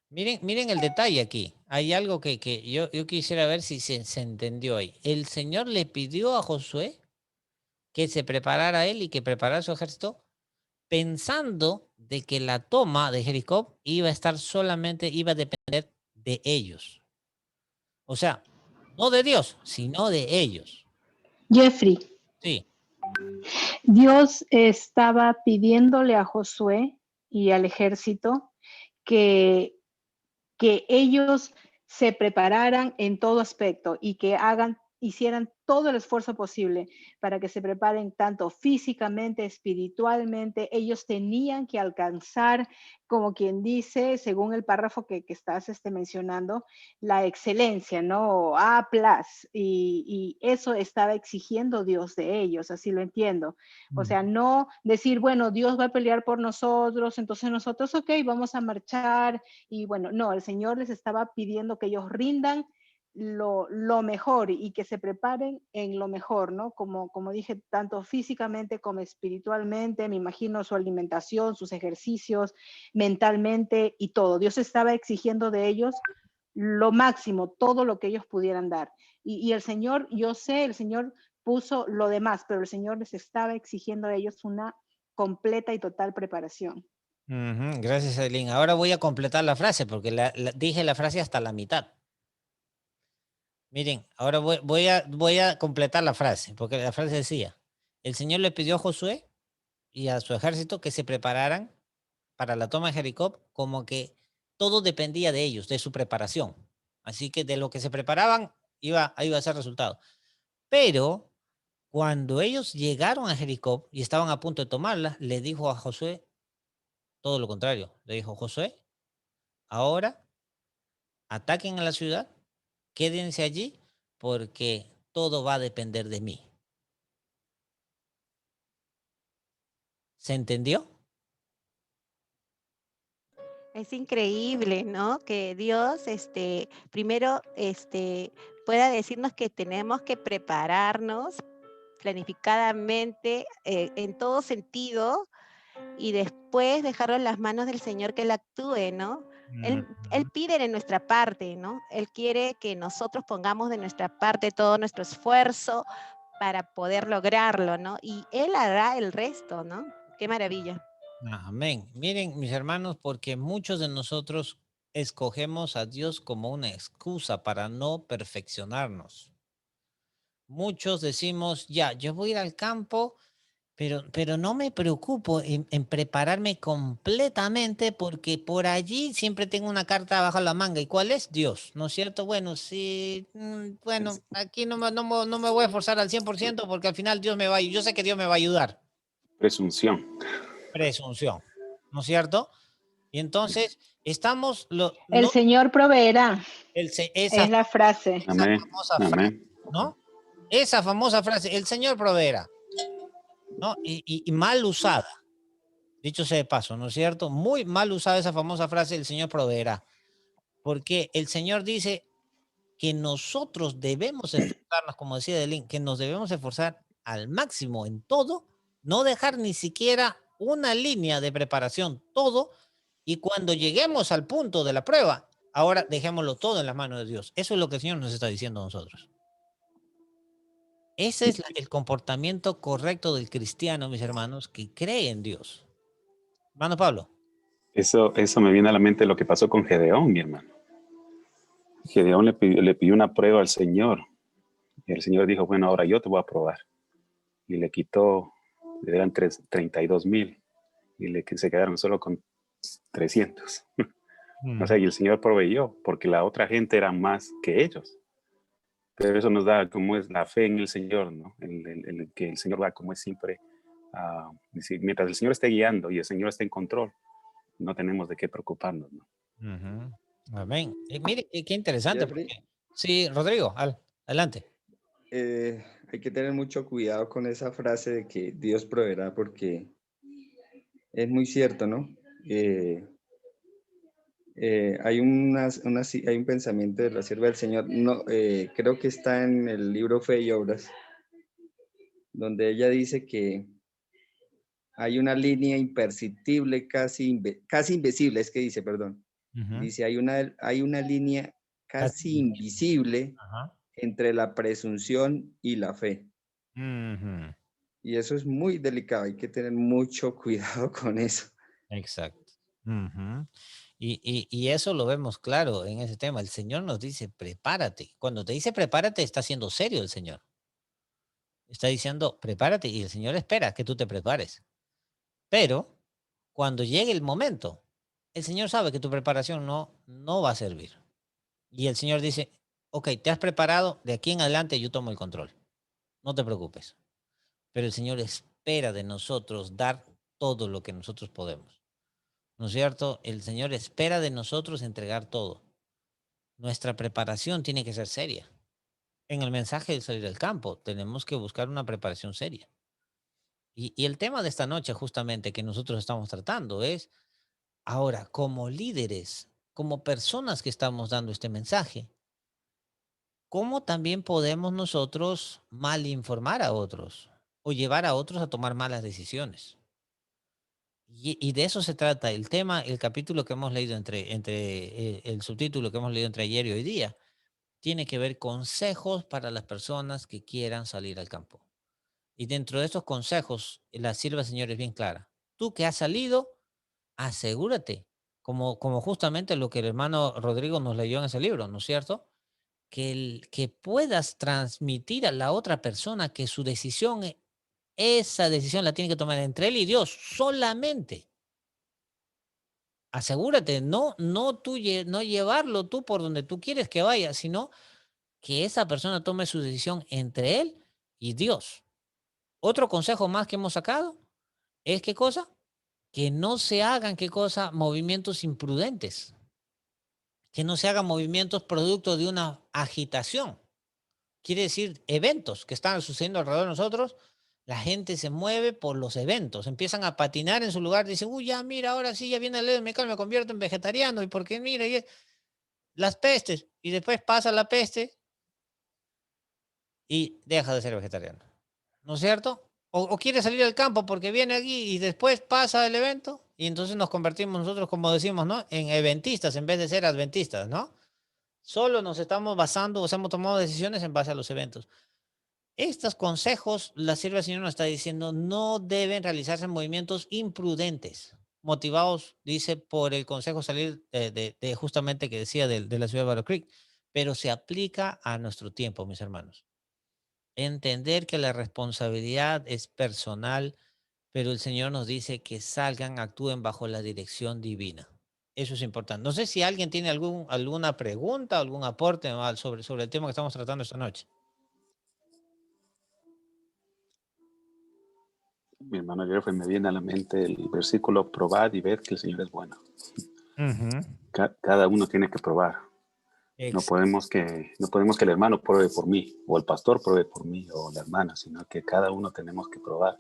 Speaker 2: miren el detalle aquí. Hay algo que yo quisiera ver si se entendió ahí. El Señor le pidió a Josué que se preparara él y que preparara su ejército, pensando de que la toma de Jericó iba a depender de ellos. O sea, no de Dios, sino de ellos.
Speaker 1: Jeffrey,
Speaker 2: Sí.
Speaker 1: Dios estaba pidiéndole a Josué y al ejército que ellos se prepararan en todo aspecto y que hicieran todo el esfuerzo posible para que se preparen tanto físicamente, espiritualmente. Ellos tenían que alcanzar, como quien dice, según el párrafo que estás mencionando, la excelencia, ¿no? A+, y eso estaba exigiendo Dios de ellos, así lo entiendo. O sea, no decir, bueno, Dios va a pelear por nosotros, entonces nosotros, ok, vamos a marchar, y bueno, no, el Señor les estaba pidiendo que ellos rindan lo mejor y que se preparen en lo mejor, ¿no? Como dije, tanto físicamente como espiritualmente, me imagino su alimentación, sus ejercicios, mentalmente y todo. Dios estaba exigiendo de ellos lo máximo, todo lo que ellos pudieran dar. Y el Señor, yo sé, el Señor puso lo demás, pero el Señor les estaba exigiendo a ellos una completa y total preparación.
Speaker 2: Gracias, Aileen. Ahora voy a completar la frase porque dije la frase hasta la mitad. Miren, ahora voy a completar la frase porque la frase decía, el Señor le pidió a Josué y a su ejército que se prepararan para la toma de Jericó como que todo dependía de ellos, de su preparación. Así que de lo que se preparaban iba a ser resultado. Pero cuando ellos llegaron a Jericó y estaban a punto de tomarla, le dijo a Josué todo lo contrario. Le dijo, Josué, ahora ataquen a la ciudad, quédense allí porque todo va a depender de mí. ¿Se entendió?
Speaker 3: Es increíble, ¿no? Que Dios, primero, pueda decirnos que tenemos que prepararnos planificadamente, en todo sentido, y después dejarlo en las manos del Señor que Él actúe, ¿no? Él pide de nuestra parte, ¿no? Él quiere que nosotros pongamos de nuestra parte todo nuestro esfuerzo para poder lograrlo, ¿no? Y Él hará el resto, ¿no? Qué maravilla.
Speaker 2: Amén. Miren, mis hermanos, porque muchos de nosotros escogemos a Dios como una excusa para no perfeccionarnos. Muchos decimos, ya, yo voy a ir al campo, pero no me preocupo en prepararme completamente porque por allí siempre tengo una carta bajo la manga. ¿Y cuál es? Dios, ¿no es cierto? Bueno, sí, bueno, aquí no me voy a esforzar al 100% porque al final Dios me va a, yo sé que Dios me va a ayudar.
Speaker 5: Presunción.
Speaker 2: Presunción, ¿no es cierto? Y entonces estamos,
Speaker 1: El
Speaker 2: no,
Speaker 1: Señor proveerá,
Speaker 2: esa,
Speaker 1: es la frase.
Speaker 2: esa
Speaker 5: Amén.
Speaker 2: famosa frase,
Speaker 5: Amén.
Speaker 2: ¿no? Esa famosa frase, el Señor proveerá, ¿no? Y mal usada, dicho sea de paso, ¿no es cierto? Muy mal usada esa famosa frase, el Señor proveerá, porque el Señor dice que nosotros debemos esforzarnos, como decía Delín, que nos debemos esforzar al máximo en todo, no dejar ni siquiera una línea de preparación, todo, y cuando lleguemos al punto de la prueba, ahora dejémoslo todo en las manos de Dios. Eso es lo que el Señor nos está diciendo a nosotros. Ese es el comportamiento correcto del cristiano, mis hermanos, que cree en Dios. Hermano Pablo.
Speaker 5: Eso me viene a la mente lo que pasó con Gedeón, mi hermano. Gedeón le pidió una prueba al Señor. Y el Señor dijo, bueno, ahora yo te voy a probar. Y le quitó, eran 32,000. Y se quedaron solo con 300. O sea, y el Señor proveyó, porque la otra gente era más que ellos. Pero eso nos da como es la fe en el Señor, ¿no? El que el Señor va como es siempre. Mientras el Señor esté guiando y el Señor esté en control, no tenemos de qué preocuparnos, ¿no?
Speaker 2: Amén. Mire, qué interesante.
Speaker 4: Jeffrey,
Speaker 2: Porque... Sí, Rodrigo, adelante.
Speaker 4: hay que tener mucho cuidado con esa frase de que Dios proveerá, porque es muy cierto, ¿no? Hay hay un pensamiento de la sierva del Señor, no, creo que está en el libro Fe y Obras, donde ella dice que hay una línea imperceptible, casi invisible, es que dice, perdón, dice, hay una línea casi invisible entre la presunción y la fe. Y eso es muy delicado, hay que tener mucho cuidado con eso.
Speaker 2: Exacto. Y eso lo vemos claro en ese tema. El Señor nos dice, prepárate. Cuando te dice prepárate, está siendo serio el Señor. Está diciendo, prepárate y el Señor espera que tú te prepares. Pero cuando llegue el momento, el Señor sabe que tu preparación no va a servir. Y el Señor dice, ok, te has preparado, de aquí en adelante yo tomo el control. No te preocupes. Pero el Señor espera de nosotros dar todo lo que nosotros podemos. ¿No es cierto? El Señor espera de nosotros entregar todo. Nuestra preparación tiene que ser seria. En el mensaje de salir del campo, tenemos que buscar una preparación seria. Y el tema de esta noche, justamente, que nosotros estamos tratando es, ahora, como líderes, como personas que estamos dando este mensaje, ¿cómo también podemos nosotros mal informar a otros o llevar a otros a tomar malas decisiones? Y de eso se trata el tema, el capítulo que hemos leído el subtítulo que hemos leído entre ayer y hoy día, tiene que ver consejos para las personas que quieran salir al campo. Y dentro de estos consejos, la sierva del Señor es bien clara. Tú que has salido, asegúrate, como justamente lo que el hermano Rodrigo nos leyó en ese libro, ¿no es cierto? Que puedas transmitir a la otra persona que su decisión, esa decisión la tiene que tomar entre él y Dios solamente. Asegúrate, no llevarlo tú por donde tú quieres que vaya, sino que esa persona tome su decisión entre él y Dios. Otro consejo más que hemos sacado es ¿qué cosa? Que no se hagan, ¿qué cosa? Movimientos imprudentes. Que no se hagan movimientos producto de una agitación. Quiere decir eventos que están sucediendo alrededor de nosotros. La gente se mueve por los eventos, empiezan a patinar en su lugar, dicen, uy, ya mira, ahora sí, ya viene el ley me convierto en vegetariano, y porque mira, las pestes, y después pasa la peste y deja de ser vegetariano. ¿No es cierto? o quiere salir al campo porque viene aquí y después pasa el evento y entonces nos convertimos nosotros, como decimos, ¿no? En eventistas en vez de ser adventistas, ¿no? Solo nos estamos basando, o sea, hemos tomado decisiones en base a los eventos. Estos consejos, la sierva del Señor nos está diciendo, no deben realizarse movimientos imprudentes, motivados, dice, por el consejo salir de justamente que decía de la ciudad de Battle Creek, pero se aplica a nuestro tiempo, mis hermanos. Entender que la responsabilidad es personal, pero el Señor nos dice que salgan, actúen bajo la dirección divina. Eso es importante. No sé si alguien tiene alguna pregunta, algún aporte sobre el tema que estamos tratando esta noche.
Speaker 5: Mi hermano Jeffrey, me viene a la mente el versículo: probad y ved que el Señor es bueno. Cada uno tiene que probar. No podemos que el hermano pruebe por mí, o el pastor pruebe por mí, o la hermana, sino que cada uno tenemos que probar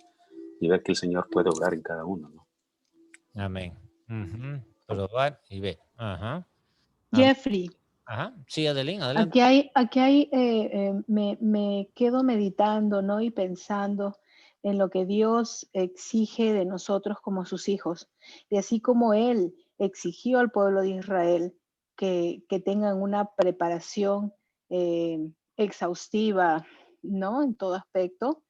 Speaker 5: y ver que el Señor puede obrar en cada uno, ¿no?
Speaker 2: Amén. Probar y ver. Ajá.
Speaker 1: Jeffrey,
Speaker 2: Ajá. Sí, Adeline, adelante.
Speaker 1: aquí hay me quedo meditando, ¿no? Y pensando en lo que Dios exige de nosotros como sus hijos. Y así como Él exigió al pueblo de Israel que tengan una preparación exhaustiva, ¿no? En todo aspecto.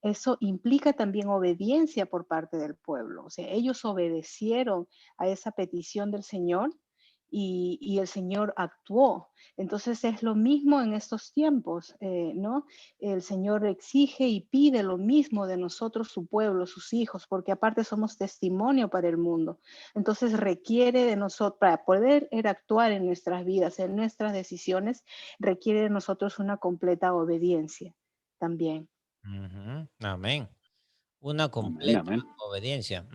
Speaker 1: Eso implica también obediencia por parte del pueblo. O sea, ellos obedecieron a esa petición del Señor y el Señor actuó. Entonces es lo mismo en estos tiempos, ¿no? El Señor exige y pide lo mismo de nosotros, su pueblo, sus hijos, porque aparte somos testimonio para el mundo. Entonces requiere de nosotros, para poder actuar en nuestras vidas, en nuestras decisiones, requiere de nosotros una completa obediencia también.
Speaker 2: Amén. Una
Speaker 5: Amén,
Speaker 2: completa
Speaker 5: amén.
Speaker 2: obediencia.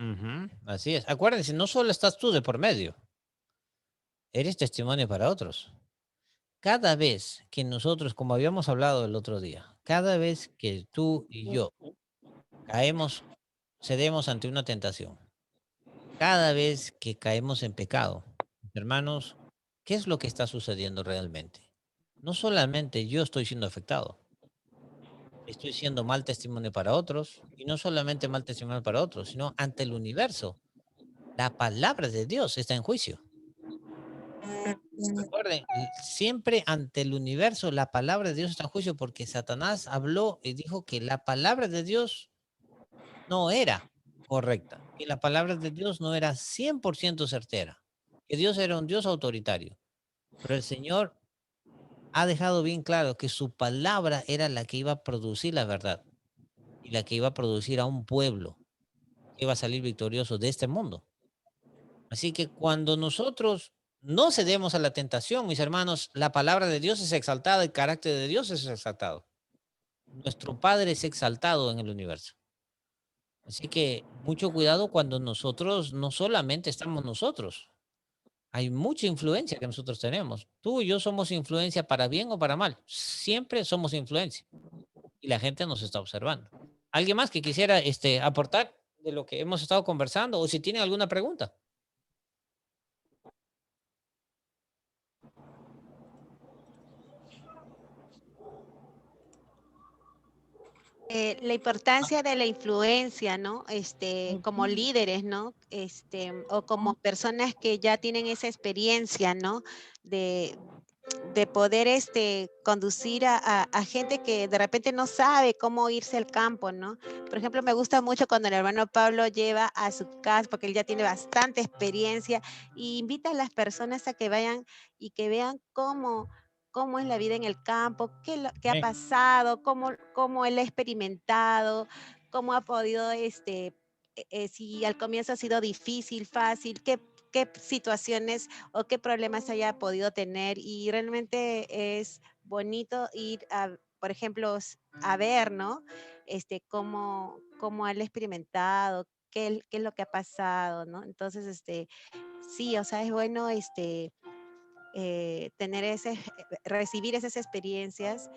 Speaker 2: Así es. Acuérdense, no solo estás tú de por medio, eres testimonio para otros. Cada vez que nosotros, como habíamos hablado el otro día, cada vez que tú y yo caemos, cedemos ante una tentación, cada vez que caemos en pecado, hermanos, ¿qué es lo que está sucediendo realmente? No solamente yo estoy siendo afectado, estoy siendo mal testimonio para otros, y no solamente mal testimonio para otros, sino ante el universo. La palabra de Dios está en juicio. Recuerden, siempre ante el universo la palabra de Dios está en juicio porque Satanás habló y dijo que la palabra de Dios no era correcta, que la palabra de Dios no era 100% certera, que Dios era un Dios autoritario. Pero el Señor ha dejado bien claro que su palabra era la que iba a producir la verdad y la que iba a producir a un pueblo que iba a salir victorioso de este mundo. Así que cuando nosotros no cedemos a la tentación, mis hermanos, la palabra de Dios es exaltada, el carácter de Dios es exaltado. Nuestro Padre es exaltado en el universo. Así que mucho cuidado cuando nosotros, no solamente estamos nosotros, hay mucha influencia que nosotros tenemos. Tú y yo somos influencia para bien o para mal. Siempre somos influencia y la gente nos está observando. ¿Alguien más que quisiera aportar de lo que hemos estado conversando o si tiene alguna pregunta?
Speaker 3: La importancia de la influencia, ¿no? Como líderes, ¿no? O como personas que ya tienen esa experiencia, ¿no? De poder conducir a gente que de repente no sabe cómo irse al campo, ¿no? Por ejemplo, me gusta mucho cuando el hermano Pablo lleva a su casa, porque él ya tiene bastante experiencia, y invita a las personas a que vayan y que vean cómo es la vida en el campo, qué ha pasado, cómo él ha experimentado, cómo ha podido, si al comienzo ha sido difícil, fácil, qué situaciones o qué problemas haya podido tener, y realmente es bonito ir por ejemplo, a ver, ¿no? Cómo él ha experimentado, qué es lo que ha pasado, ¿no? Entonces, sí, o sea, es bueno, tener recibir esas experiencias,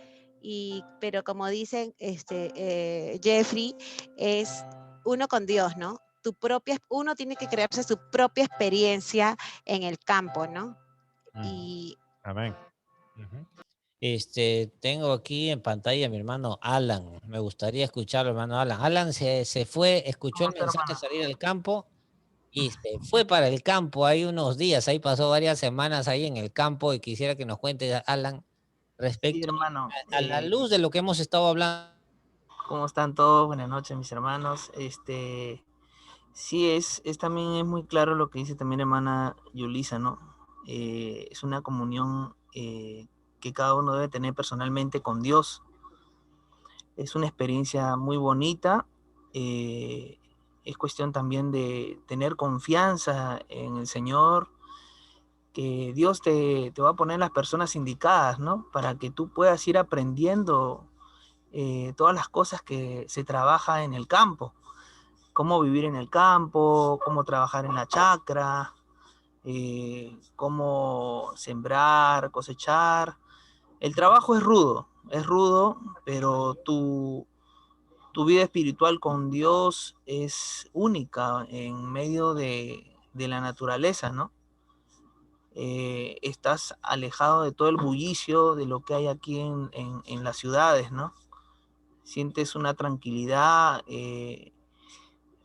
Speaker 3: pero como dicen, Jeffrey, es uno con Dios, ¿no? Uno tiene que crearse su propia experiencia en el campo, ¿no? Y
Speaker 2: Amén. Tengo aquí en pantalla a mi hermano Alan. Me gustaría escucharlo, hermano Alan. Alan se fue, escuchó
Speaker 8: ¿Cómo
Speaker 2: el
Speaker 8: está,
Speaker 2: mensaje
Speaker 8: hermano?
Speaker 2: salir al campo y se fue para el campo. Hay unos días, ahí pasó varias semanas ahí en el campo y quisiera que nos cuente, Alan,
Speaker 8: Sí,
Speaker 2: respecto
Speaker 8: hermano.
Speaker 2: a la luz de lo que hemos estado hablando.
Speaker 8: ¿Cómo están todos? Buenas noches, mis hermanos. Sí, es también es muy claro lo que dice también hermana Yulisa, ¿no? Es una comunión que cada uno debe tener personalmente con Dios. Es una experiencia muy bonita. Es cuestión también de tener confianza en el Señor, que Dios te va a poner las personas indicadas, ¿no? Para que tú puedas ir aprendiendo todas las cosas que se trabaja en el campo. Cómo vivir en el campo, cómo trabajar en la chacra, cómo sembrar, cosechar. El trabajo es rudo, pero tu vida espiritual con Dios es única en medio de la naturaleza, ¿no? Estás alejado de todo el bullicio de lo que hay aquí en las ciudades, ¿no? Sientes una tranquilidad,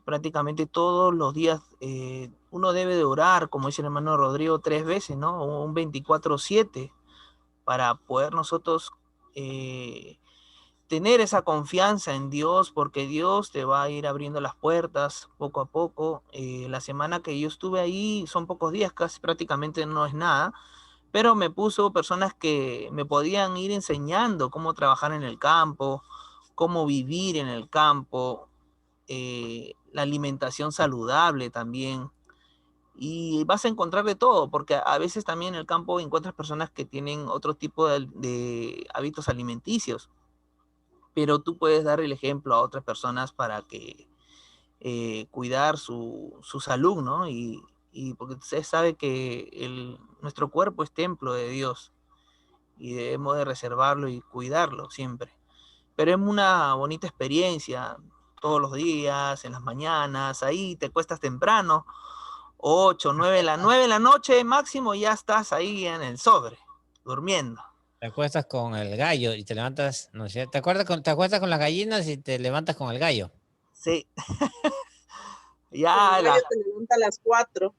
Speaker 8: prácticamente todos los días uno debe de orar, como dice el hermano Rodrigo, 3 veces, ¿no? Un 24/7 para poder nosotros tener esa confianza en Dios, porque Dios te va a ir abriendo las puertas poco a poco. La semana que yo estuve ahí son pocos días, casi prácticamente no es nada, pero me puso personas que me podían ir enseñando cómo trabajar en el campo, cómo vivir en el campo, la alimentación saludable también. Y vas a encontrar de todo, porque a veces también en el campo encuentras personas que tienen otro tipo de hábitos alimenticios, pero tú puedes dar el ejemplo a otras personas para que cuidar su salud, ¿no? Y porque usted sabe que nuestro cuerpo es templo de Dios y debemos de reservarlo y cuidarlo siempre. Pero es una bonita experiencia todos los días, en las mañanas, ahí te cuestas temprano, 8, 9 de la noche máximo, ya estás ahí en el sobre, durmiendo.
Speaker 2: Te acuestas con el gallo y te levantas, no sé, te acuestas con las gallinas y te levantas con el gallo.
Speaker 8: Sí,
Speaker 9: Con
Speaker 8: ya
Speaker 9: el gallo te levanta a las 4.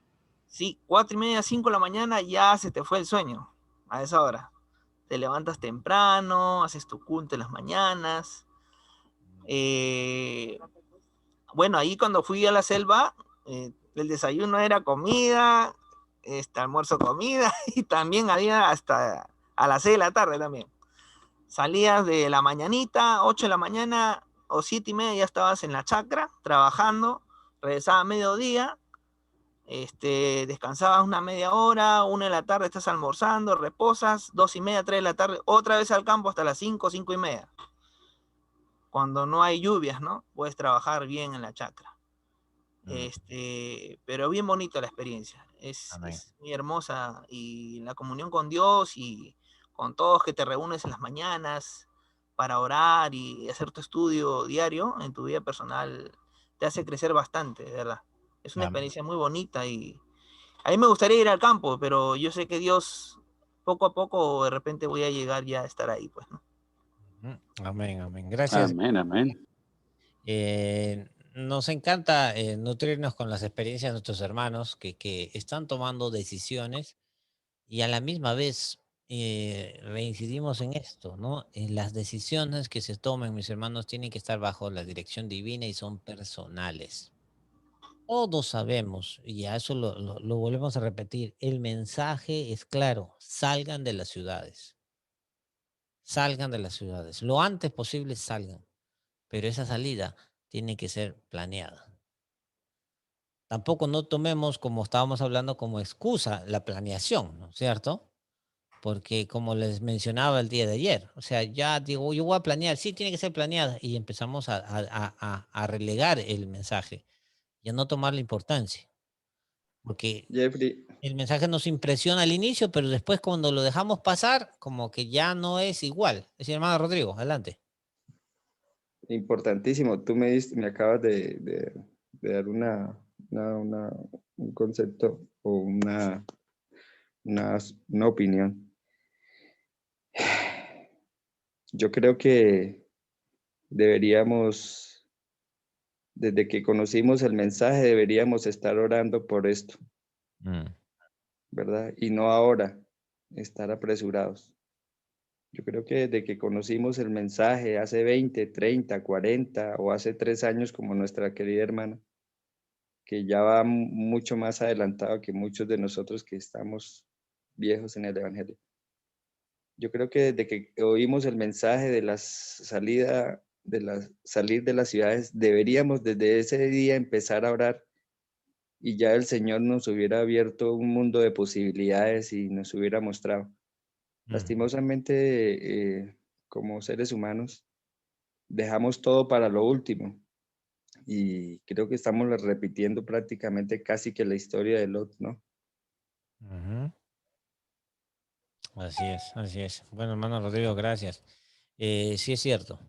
Speaker 8: sí, 4:30, 5 de la mañana, ya se te fue el sueño a esa hora. Te levantas temprano, haces tu culto en las mañanas. Bueno, ahí cuando fui a la selva, el desayuno era comida, almuerzo comida, y también había hasta a las 6 de la tarde también. Salías de la mañanita, 8 de la mañana o 7:30 ya estabas en la chacra trabajando, regresaba a mediodía, descansabas una media hora, 1 de la tarde estás almorzando, reposas, 2:30, 3 de la tarde, otra vez al campo hasta las 5, 5:30. Cuando no hay lluvias, ¿no? Puedes trabajar bien en la chacra. Pero bien bonita la experiencia. Es muy hermosa, y la comunión con Dios y con todos, que te reúnes en las mañanas para orar y hacer tu estudio diario en tu vida personal, te hace crecer bastante, de verdad. Es una experiencia muy bonita, y a mí me gustaría ir al campo, pero yo sé que Dios, poco a poco, de repente voy a llegar ya a estar ahí, pues, ¿no?
Speaker 2: Amén, amén. Gracias.
Speaker 5: Amén, amén.
Speaker 2: Nos encanta nutrirnos con las experiencias de nuestros hermanos que están tomando decisiones, y a la misma vez reincidimos en esto, ¿no? En las decisiones que se tomen, mis hermanos, tienen que estar bajo la dirección divina y son personales. Todos sabemos, y a eso lo volvemos a repetir, el mensaje es claro: salgan de las ciudades, salgan de las ciudades, lo antes posible salgan, pero esa salida tiene que ser planeada. Tampoco no tomemos, como estábamos hablando, como excusa la planeación, ¿no es cierto? Porque como les mencionaba el día de ayer, o sea, ya digo, yo voy a planear, sí, tiene que ser planeada, y empezamos a relegar el mensaje y a no tomarle importancia, porque
Speaker 4: Jeffrey,
Speaker 2: el mensaje nos impresiona al inicio, pero después cuando lo dejamos pasar, como que ya no es igual. Es decir, hermano Rodrigo, adelante.
Speaker 4: importantísimo. Tú me acabas de dar un concepto o una opinión. Yo creo que deberíamos, desde que conocimos el mensaje, deberíamos estar orando por esto, ¿verdad? Y no ahora, estar apresurados. Yo creo que desde que conocimos el mensaje hace 20, 30, 40 o hace 3 años como nuestra querida hermana, que ya va mucho más adelantado que muchos de nosotros que estamos viejos en el Evangelio. Yo creo que desde que oímos el mensaje de salir de las ciudades, deberíamos desde ese día empezar a orar y ya el Señor nos hubiera abierto un mundo de posibilidades y nos hubiera mostrado. Lastimosamente, como seres humanos, dejamos todo para lo último y creo que estamos repitiendo prácticamente casi que la historia de Lot, ¿no?
Speaker 2: Así es, así es. Bueno, hermano Rodrigo, gracias. Sí es cierto.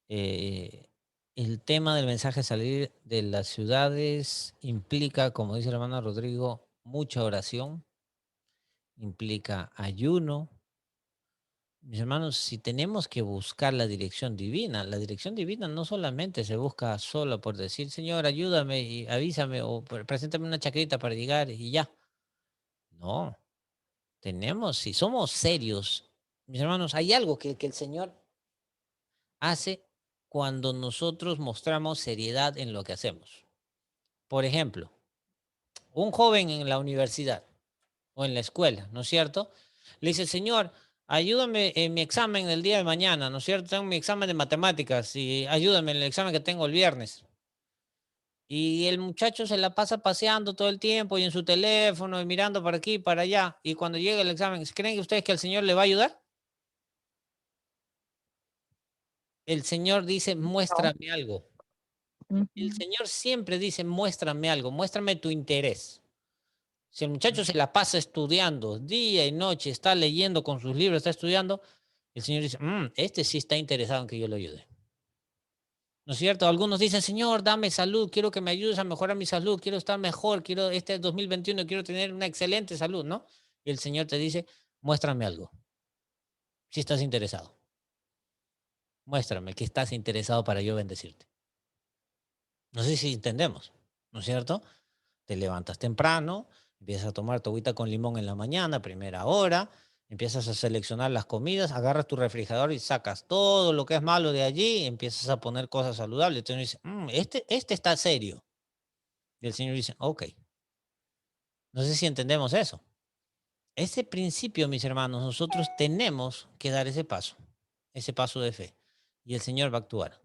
Speaker 2: Eh, el tema del mensaje salir de las ciudades implica, como dice el hermano Rodrigo, mucha oración, implica ayuno. Mis hermanos, si tenemos que buscar la dirección divina no solamente se busca solo por decir, Señor, ayúdame y avísame o preséntame una chaqueta para llegar y ya. No, si somos serios, mis hermanos, hay algo que el Señor hace cuando nosotros mostramos seriedad en lo que hacemos. Por ejemplo, un joven en la universidad o en la escuela, ¿no es cierto? Le dice, Señor, ayúdame en mi examen del día de mañana, ¿no es cierto? Tengo mi examen de matemáticas y ayúdame en el examen que tengo el viernes. Y el muchacho se la pasa paseando todo el tiempo y en su teléfono y mirando para aquí y para allá. Y cuando llega el examen, ¿creen ustedes que el Señor le va a ayudar? El Señor dice, muéstrame algo. El Señor siempre dice, muéstrame algo, muéstrame tu interés. Si el muchacho se la pasa estudiando día y noche, está leyendo con sus libros, está estudiando, el Señor dice, este sí está interesado en que yo le ayude. ¿No es cierto? Algunos dicen, Señor, dame salud, quiero que me ayudes a mejorar mi salud, quiero estar mejor, quiero este 2021, quiero tener una excelente salud, ¿no? Y el Señor te dice, muéstrame algo, si estás interesado. Muéstrame que estás interesado para yo bendecirte. No sé si entendemos, ¿no es cierto? Te levantas temprano, empiezas a tomar tu agüita con limón en la mañana, primera hora, empiezas a seleccionar las comidas, agarras tu refrigerador y sacas todo lo que es malo de allí y empiezas a poner cosas saludables. Entonces dice, este está serio. Y el Señor dice, ok. No sé si entendemos eso. Ese principio, mis hermanos, nosotros tenemos que dar ese paso de fe. Y el Señor va a actuar.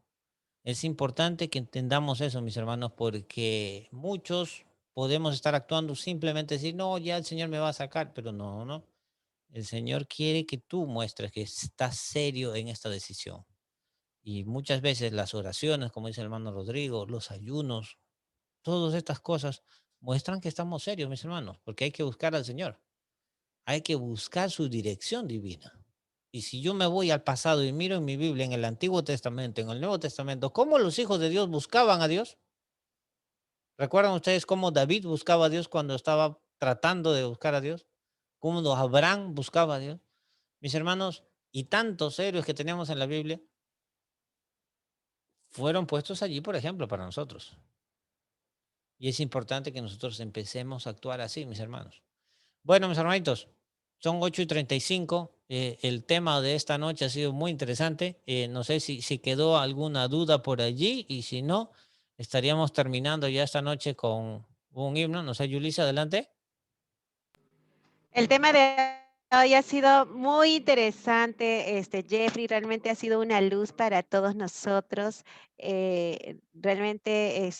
Speaker 2: Es importante que entendamos eso, mis hermanos, porque muchos podemos estar actuando simplemente decir, no, ya el Señor me va a sacar, pero no, no. El Señor quiere que tú muestres que estás serio en esta decisión. Y muchas veces las oraciones, como dice el hermano Rodrigo, los ayunos, todas estas cosas muestran que estamos serios, mis hermanos, porque hay que buscar al Señor. Hay que buscar su dirección divina. Y si yo me voy al pasado y miro en mi Biblia, en el Antiguo Testamento, en el Nuevo Testamento, cómo los hijos de Dios buscaban a Dios. ¿Recuerdan ustedes cómo David buscaba a Dios cuando estaba tratando de buscar a Dios? Cómo Abraham buscaba a Dios. Mis hermanos, y tantos héroes que tenemos en la Biblia fueron puestos allí, por ejemplo, para nosotros. Y es importante que nosotros empecemos a actuar así, mis hermanos. Bueno, mis hermanitos, son 8:35. El tema de esta noche ha sido muy interesante. No sé si quedó alguna duda por allí y si no, estaríamos terminando ya esta noche con un himno. No sé, Yulisa, adelante.
Speaker 3: El tema de hoy ha sido muy interesante, Jeffrey, realmente ha sido una luz para todos nosotros. Realmente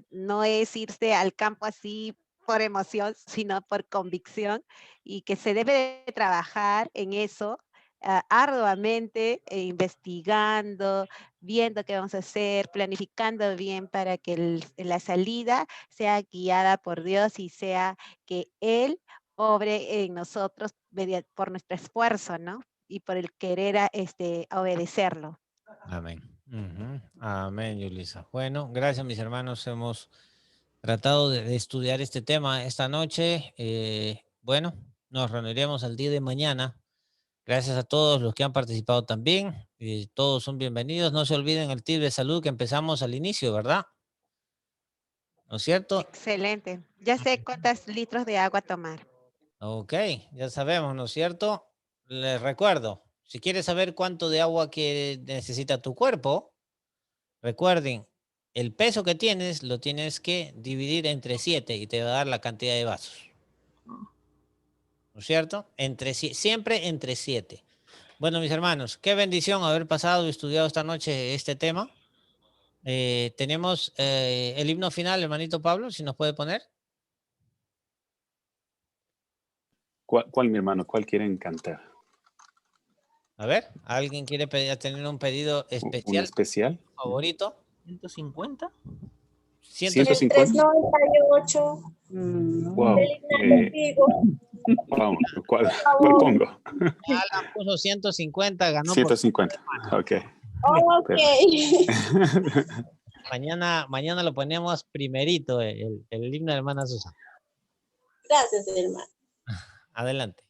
Speaker 3: no es irse al campo así por emoción, sino por convicción y que se debe de trabajar en eso arduamente, investigando, viendo qué vamos a hacer, planificando bien para que la salida sea guiada por Dios y sea que Él obre en nosotros por nuestro esfuerzo, ¿no? Y por el querer obedecerlo.
Speaker 2: Amén. Amén, Yulisa. Bueno, gracias, mis hermanos. Hemos tratado de estudiar este tema esta noche. Bueno, nos reuniremos el día de mañana. Gracias a todos los que han participado también. Todos son bienvenidos. No se olviden el tip de salud que empezamos al inicio, ¿verdad? ¿No es cierto?
Speaker 3: Excelente. Ya sé cuántos litros de agua tomar.
Speaker 2: Ok, ya sabemos, ¿no es cierto? Les recuerdo, si quieres saber cuánto de agua que necesita tu cuerpo, recuerden, el peso que tienes lo tienes que dividir entre 7 y te va a dar la cantidad de vasos. ¿No es cierto? Siempre entre 7. Bueno, mis hermanos, qué bendición haber pasado y estudiado esta noche este tema. Tenemos el himno final, hermanito Pablo, si nos puede poner.
Speaker 5: ¿Cuál, mi hermano? ¿Cuál quieren cantar?
Speaker 2: A ver, ¿alguien quiere tener un pedido
Speaker 5: ¿Un
Speaker 2: especial?
Speaker 5: especial?
Speaker 2: ¿Favorito?
Speaker 8: 150.
Speaker 5: 150.
Speaker 9: 398.
Speaker 5: Wow. Vamos, ¿cuál pongo?
Speaker 2: Alan puso 150, ganó
Speaker 5: 150. Ok.
Speaker 9: Ok.
Speaker 2: Mañana lo ponemos primerito, el himno de hermana Susana.
Speaker 9: Gracias, hermano.
Speaker 2: Adelante.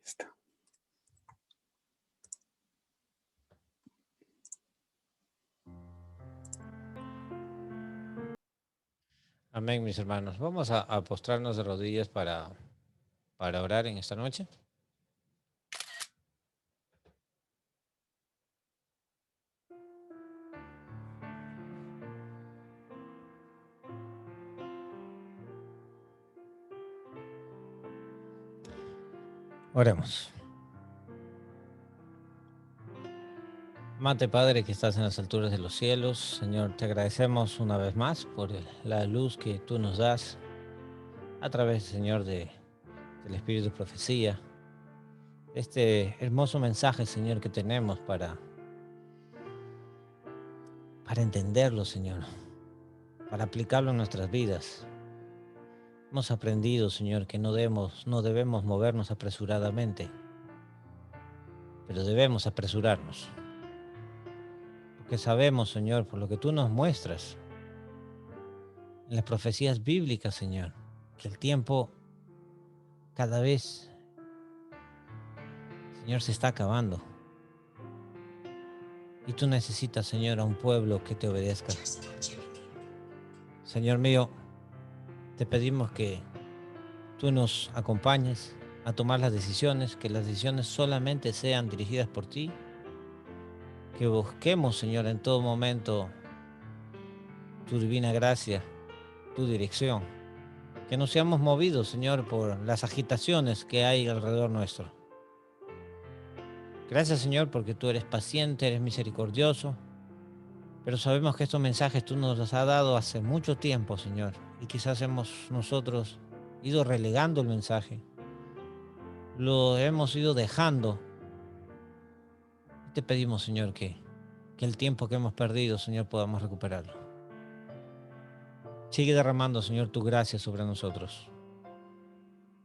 Speaker 5: Listo.
Speaker 2: Amén, mis hermanos. Vamos a postrarnos de rodillas para orar en esta noche. Oremos. Amante Padre que estás en las alturas de los cielos, Señor, te agradecemos una vez más por la luz que tú nos das a través, Señor, del Espíritu de Profecía. Este hermoso mensaje, Señor, que tenemos para entenderlo, Señor, para aplicarlo en nuestras vidas. Hemos aprendido, Señor, que no debemos movernos apresuradamente, pero debemos apresurarnos. Porque sabemos, Señor, por lo que tú nos muestras en las profecías bíblicas, Señor, que el tiempo cada vez, Señor, se está acabando. Y tú necesitas, Señor, a un pueblo que te obedezca. Señor mío, te pedimos que tú nos acompañes a tomar las decisiones, que las decisiones solamente sean dirigidas por ti, que busquemos, Señor, en todo momento tu divina gracia, tu dirección, que no seamos movidos, Señor, por las agitaciones que hay alrededor nuestro. Gracias, Señor, porque tú eres paciente, eres misericordioso, pero sabemos que estos mensajes tú nos los has dado hace mucho tiempo, Señor, y quizás hemos nosotros ido relegando el mensaje, lo hemos ido dejando. Te pedimos, Señor, que el tiempo que hemos perdido, Señor, podamos recuperarlo. Sigue derramando, Señor, tu gracia sobre nosotros,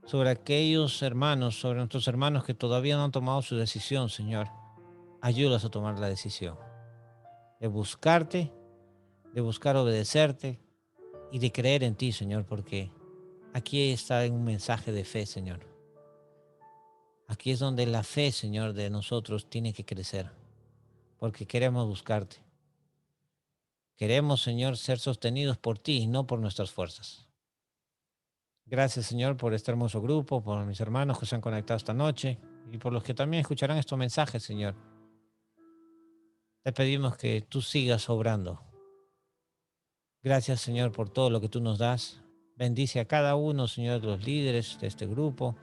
Speaker 2: sobre aquellos hermanos, sobre nuestros hermanos que todavía no han tomado su decisión, Señor. Ayúdalos a tomar la decisión de buscarte, de buscar obedecerte y de creer en ti, Señor, porque aquí está un mensaje de fe, Señor. Aquí es donde la fe, Señor, de nosotros tiene que crecer, porque queremos buscarte. Queremos, Señor, ser sostenidos por ti y no por nuestras fuerzas. Gracias, Señor, por este hermoso grupo, por mis hermanos que se han conectado esta noche y por los que también escucharán estos mensajes, Señor. Te pedimos que tú sigas obrando. Gracias, Señor, por todo lo que tú nos das. Bendice a cada uno, Señor, de los líderes de este grupo,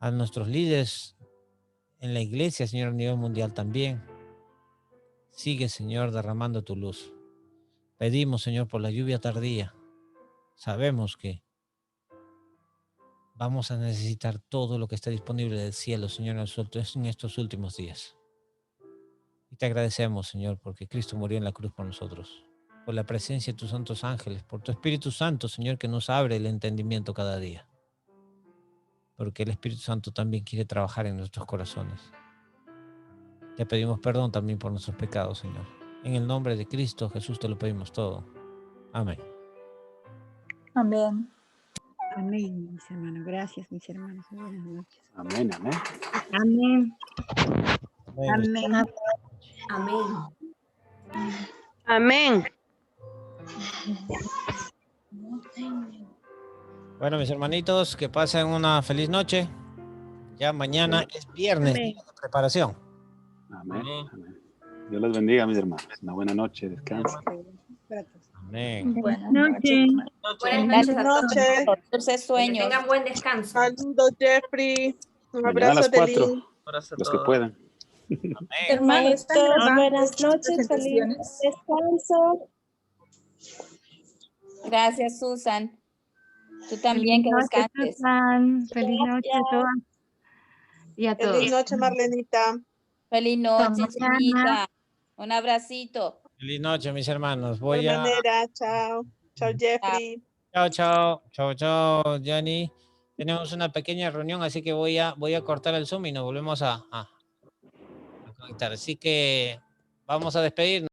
Speaker 2: a nuestros líderes en la iglesia, Señor, a nivel mundial también. Sigue, Señor, derramando tu luz. Pedimos, Señor, por la lluvia tardía. Sabemos que vamos a necesitar todo lo que está disponible del cielo, Señor, en estos últimos días. Y te agradecemos, Señor, porque Cristo murió en la cruz por nosotros, por la presencia de tus santos ángeles, por tu Espíritu Santo, Señor, que nos abre el entendimiento cada día. Porque el Espíritu Santo también quiere trabajar en nuestros corazones. Te pedimos perdón también por nuestros pecados, Señor. En el nombre de Cristo Jesús te lo pedimos todo. Amén.
Speaker 6: Amén.
Speaker 10: Amén, mis hermanos. Gracias, mis hermanos. Buenas noches.
Speaker 5: Amén, amén.
Speaker 10: Amén.
Speaker 2: Amén.
Speaker 10: Amén.
Speaker 11: Amén.
Speaker 12: Amén.
Speaker 2: Bueno, mis hermanitos, que pasen una feliz noche. Ya mañana es viernes,
Speaker 12: Amén.
Speaker 2: día de preparación.
Speaker 5: Amén. Amén. Dios los bendiga, mis hermanos. Una buena noche, descansen.
Speaker 2: Amén.
Speaker 6: Buenas
Speaker 12: Noche.
Speaker 11: Buenas noches a todos.
Speaker 6: Dulces
Speaker 11: Que
Speaker 6: sueños.
Speaker 11: tengan buen descanso.
Speaker 13: Saludos, Jeffrey. Un
Speaker 5: Mañana a
Speaker 13: abrazo
Speaker 5: las
Speaker 13: de
Speaker 5: 4,
Speaker 13: Lynn.
Speaker 8: Abrazo a
Speaker 5: los que
Speaker 8: todos.
Speaker 5: puedan.
Speaker 2: Amén.
Speaker 14: Maestros,
Speaker 12: grabando
Speaker 14: buenas noches, feliz descanso.
Speaker 6: Gracias, Susan. Tú también, que descanses.
Speaker 10: Feliz noche a todas y a todos.
Speaker 13: Feliz noche, Marlenita.
Speaker 6: Feliz noche,
Speaker 10: Hasta mañana.
Speaker 6: Chinita. Un abracito.
Speaker 2: Feliz noche, mis hermanos.
Speaker 13: De
Speaker 2: Voy
Speaker 13: igual
Speaker 2: a...
Speaker 13: manera, chao. Chao, Jeffrey.
Speaker 2: Chao, chao. Chao, chao, Jenny. Tenemos una pequeña reunión, así que voy a cortar el Zoom y nos volvemos a conectar. Así que vamos a despedirnos.